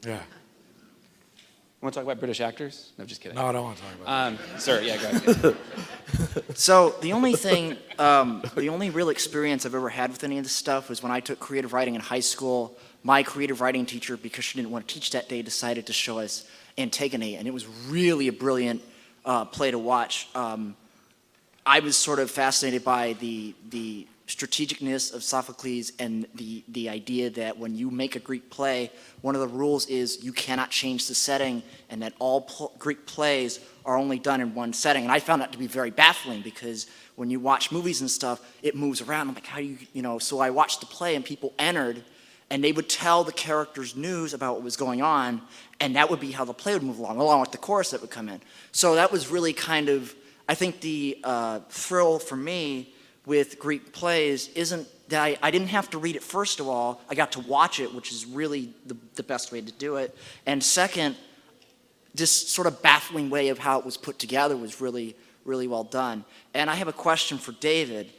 Yeah. Want to talk about British actors? No, just kidding. No, I don't want to talk about that. Sir, yeah, go ahead. So the only real experience I've ever had with any of this stuff was when I took creative writing in high school. My creative writing teacher, because she didn't want to teach that day, decided to show us Antigone, and it was really a brilliant play to watch. I was sort of fascinated by the strategicness of Sophocles and the idea that when you make a Greek play, one of the rules is you cannot change the setting, and that all Greek plays are only done in one setting. And I found that to be very baffling, because when you watch movies and stuff, it moves around. I'm like, how do you. So I watched the play, and people entered, and they would tell the characters news about what was going on, and that would be how the play would move along with the chorus that would come in. So that was really kind of, I think the thrill for me with Greek plays isn't that I didn't have to read it first of all, I got to watch it, which is really the best way to do it. And second, this sort of baffling way of how it was put together was really, really well done. And I have a question for David.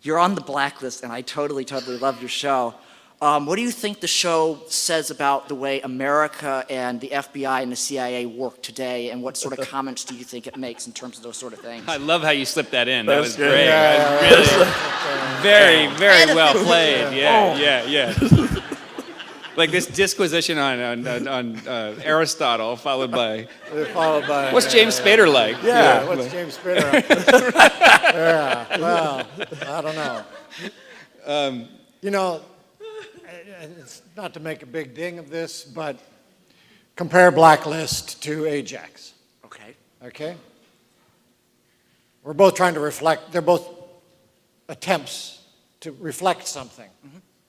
You're on the blacklist, and I totally, totally love your show. What do you think the show says about the way America and the FBI and the CIA work today, and what sort of comments do you think it makes in terms of those sort of things? I love how you slipped that in. That That's was good. great. Yeah, That was really, very well played. Yeah. Like this disquisition on Aristotle, followed by what's James Spader like? Yeah, what's James Spader like? Yeah, well, I don't know. You know, it's not to make a big ding of this, but compare Blacklist to Ajax. Okay? We're both trying to reflect, they're both attempts to reflect something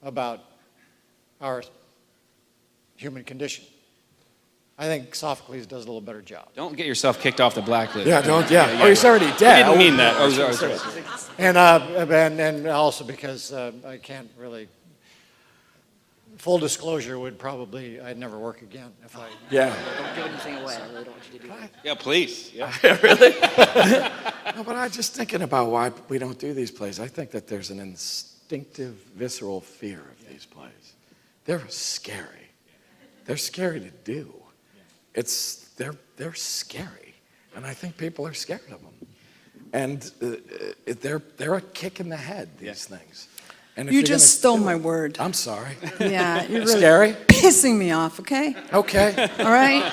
about our human condition. I think Sophocles does a little better job. Don't get yourself kicked off the blacklist. Oh, he's already dead. I didn't mean that. Sorry. And also because I can't really, full disclosure would probably, I'd never work again if I... Yeah. Don't give anything away. I really don't want you to do that. Yeah, please. Yeah. Really? No, but I'm just thinking about why we don't do these plays. I think that there's an instinctive, visceral fear of these plays. They're scary. They're scary to do. They're scary, and I think people are scared of them. And they're a kick in the head. These things. And if You you're just gonna stole my word. I'm sorry. Yeah, you're really Scary? pissing me off, okay? Okay. All right?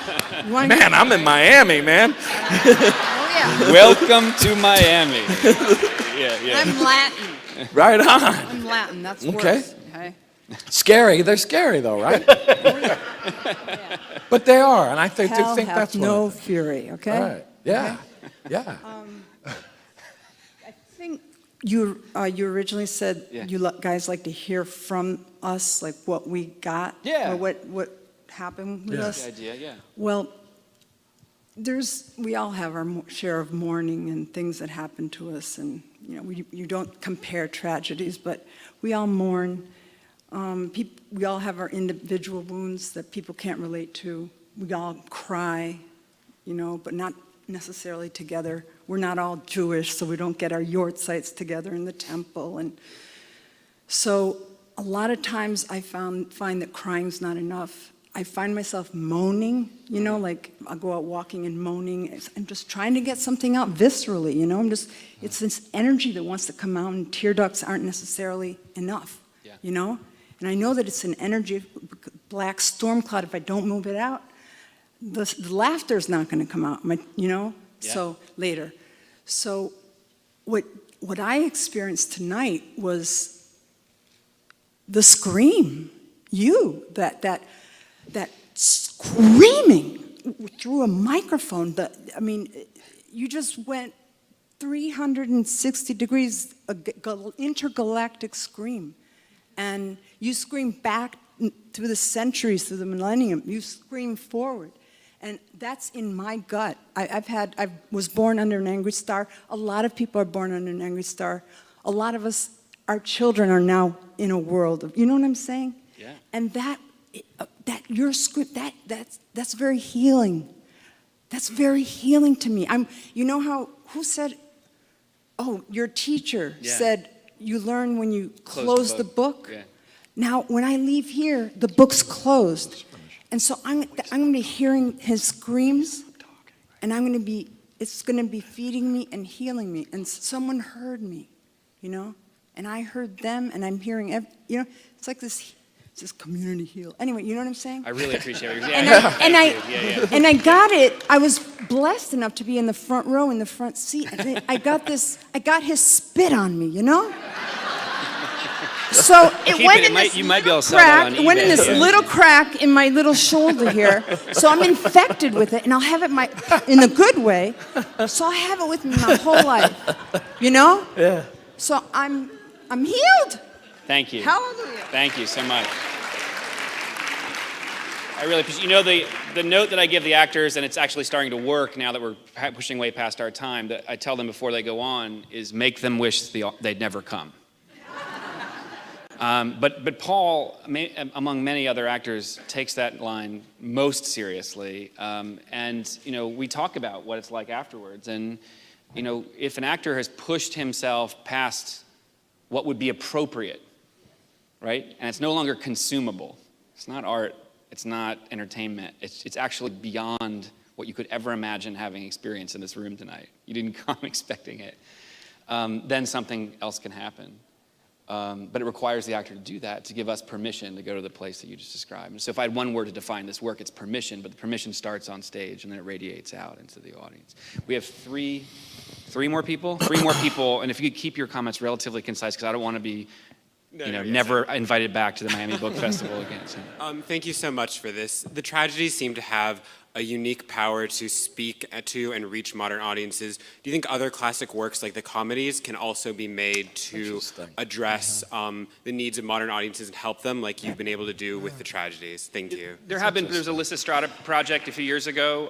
You wanna- Man, I'm in Miami, man. Oh, yeah. Welcome to Miami. Yeah. I'm Latin. Right on. I'm Latin. That's worse. Okay. Okay. Scary. They're scary, though, right? But they are, and I think Hell think hath that's no what I think. fury, okay? All right. Yeah. Yeah. I think you originally said you guys like to hear from us, like what we got, Yeah. or what happened with us. The idea, yeah. Well, we all have our share of mourning and things that happen to us, and you don't compare tragedies, but we all mourn. We all have our individual wounds that people can't relate to. We all cry, but not necessarily together. We're not all Jewish, so we don't get our yortzites together in the temple. And so a lot of times I find that crying's not enough. I find myself moaning, like I'll go out walking and moaning. I'm just trying to get something out viscerally, it's this energy that wants to come out, and tear ducts aren't necessarily enough, And I know that it's an energy, black storm cloud. If I don't move it out, the laughter's not going to come out, So later. So what I experienced tonight was the scream. That screaming through a microphone. You just went 360 degrees, intergalactic scream. And you scream back through the centuries, through the millennium. You scream forward. And that's in my gut. I was born under an angry star. A lot of people are born under an angry star. A lot of us, our children are now in a world of, you know what I'm saying? Yeah. And that your script, that's very healing. That's very healing to me. Who said, your teacher said, you learn when you close the book. Yeah. Now, when I leave here, the book's closed. And so I'm going to be hearing his screams, and it's going to be feeding me and healing me. And someone heard me, and I heard them, and I'm hearing, it's like this community heal. Anyway, you know what I'm saying? I really appreciate what you're saying. And I got it. I was blessed enough to be in the front row, in the front seat. And I got his spit on me, So it went in this little crack. It went in this little crack in my little shoulder here. So I'm infected with it, and I'll have it in a good way. So I have it with me my whole life, Yeah. So I'm healed. Thank you. Hallelujah. Thank you so much. I really appreciate, the note that I give the actors, and it's actually starting to work now that we're pushing way past our time, that I tell them before they go on, is make them wish they'd never come. But Paul, among many other actors, takes that line most seriously. And, you know, we talk about what it's like afterwards. And, you know, if an actor has pushed himself past what would be appropriate, right? And it's no longer consumable. It's not art. It's not entertainment. It's actually beyond what you could ever imagine having experienced in this room tonight. You didn't come expecting it. Then something else can happen. But it requires the actor to do that, to give us permission to go to the place that you just described. And so if I had one word to define this work, it's permission, but the permission starts on stage and then it radiates out into the audience. We have three more people, and if you could keep your comments relatively concise, because I don't want to be never invited back to the Miami Book Festival again. So. Thank you so much for this. The tragedies seem to have a unique power to speak to and reach modern audiences. Do you think other classic works like the comedies can also be made to address the needs of modern audiences and help them like you've been able to do with the tragedies? Thank you. There's a Lysistrata project a few years ago.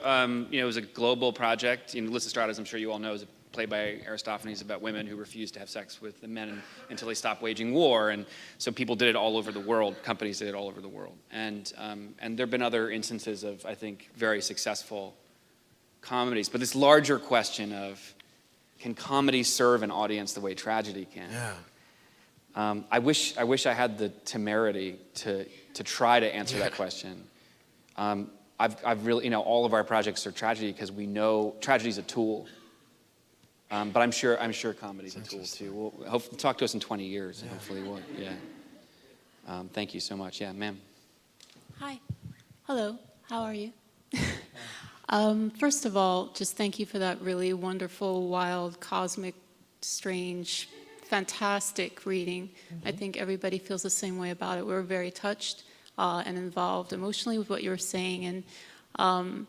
It was a global project. Lysistrata, as I'm sure you all know, is a play by Aristophanes about women who refused to have sex with the men until they stopped waging war. And so people did it all over the world. Companies did it all over the world. And there have been other instances of, I think, very successful comedies. But this larger question of, can comedy serve an audience the way tragedy can? Yeah. I wish I had the temerity to try to answer that question. I've really, all of our projects are tragedy because we know tragedy's a tool. But I'm sure comedy's a tool too. We'll talk to us in 20 years. Yeah. Hopefully we'll, yeah. Thank you so much. Yeah, ma'am. Hi. Hello. How are you? First of all, just thank you for that really wonderful, wild, cosmic, strange, fantastic reading. I think everybody feels the same way about it. We were very touched and involved emotionally with what you were saying. And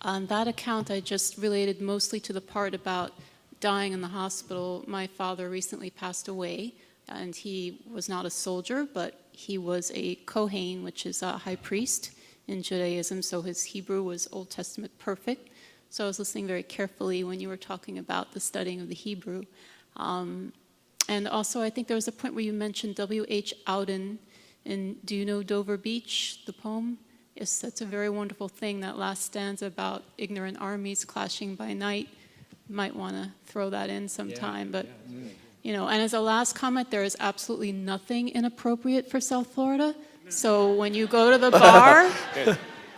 on that account, I just related mostly to the part about dying in the hospital. My father recently passed away, and he was not a soldier, but he was a Kohen, which is a high priest in Judaism, so his Hebrew was Old Testament perfect. So I was listening very carefully when you were talking about the studying of the Hebrew. And also, I think there was a point where you mentioned W.H. Auden in Do You Know Dover Beach, the poem? Yes, that's a very wonderful thing, that last stanza about ignorant armies clashing by night. You might want to throw that in sometime. But, and as a last comment, there is absolutely nothing inappropriate for South Florida. So when you go to the bar,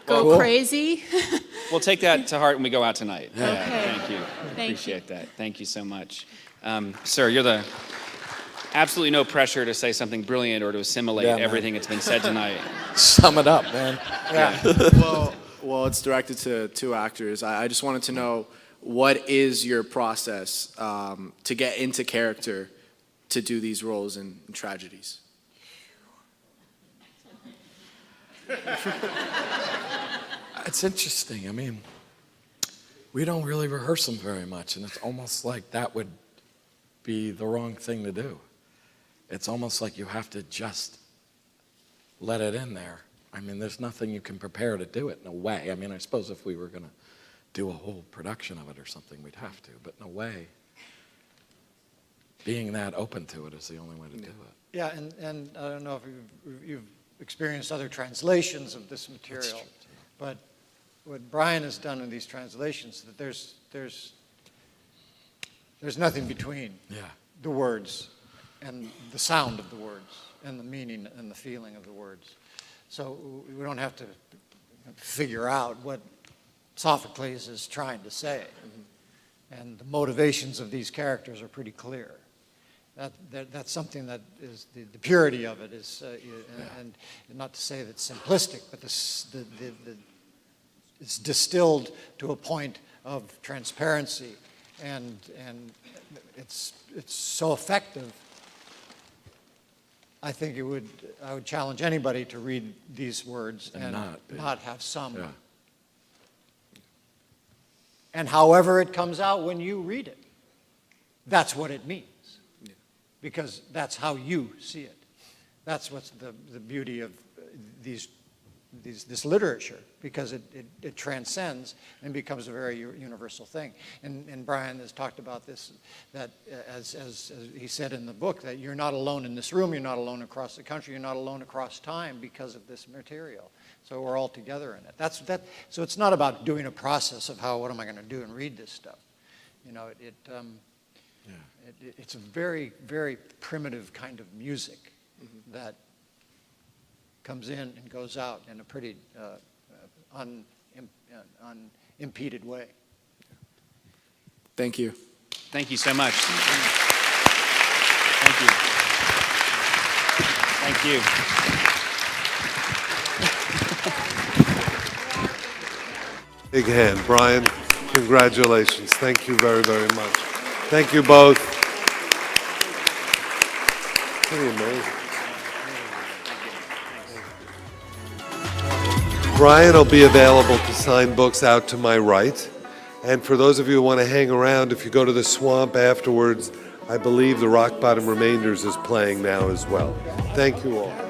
go crazy. We'll take that to heart when we go out tonight. Okay. Yeah, thank you. Appreciate that. Thank you so much. Sir, you're absolutely no pressure to say something brilliant or to assimilate everything that's been said tonight. Sum it up, man. Yeah. Well, it's directed to two actors. I just wanted to know, what is your process to get into character to do these roles in tragedies? It's interesting. I mean, we don't really rehearse them very much, and it's almost like that would be the wrong thing to do. It's almost like you have to just let it in there. I mean, there's nothing you can prepare to do it in a way. I mean, I suppose if we were going to do a whole production of it or something, we'd have to. But in a way, being that open to it is the only way to do it. Yeah, and I don't know if you've experienced other translations of this material, but what Bryan has done in these translations, that there's nothing between the words and the sound of the words and the meaning and the feeling of the words. So we don't have to figure out what Sophocles is trying to say. And the motivations of these characters are pretty clear. That's something that is, the purity of it is, and not to say that it's simplistic, but it's distilled to a point of transparency, and it's so effective. I think I would challenge anybody to read these words and not have some. Yeah. And however it comes out when you read it, that's what it means. Yeah. Because that's how you see it. That's what's the beauty of these this literature, because it transcends and becomes a very universal thing. And Bryan has talked about this, that as he said in the book, that you're not alone in this room, you're not alone across the country, you're not alone across time because of this material. So we're all together in it. So it's not about doing a process of what am I going to do and read this stuff. You know, it's a very, very primitive kind of music that comes in and goes out in a pretty unimpeded way. Thank you. Thank you so much. Thank you. Thank you. Big hand. Bryan, congratulations. Thank you very, very much. Thank you both. Pretty amazing. Bryan will be available to sign books out to my right. And for those of you who want to hang around, if you go to the swamp afterwards, I believe the Rock Bottom Remainders is playing now as well. Thank you all.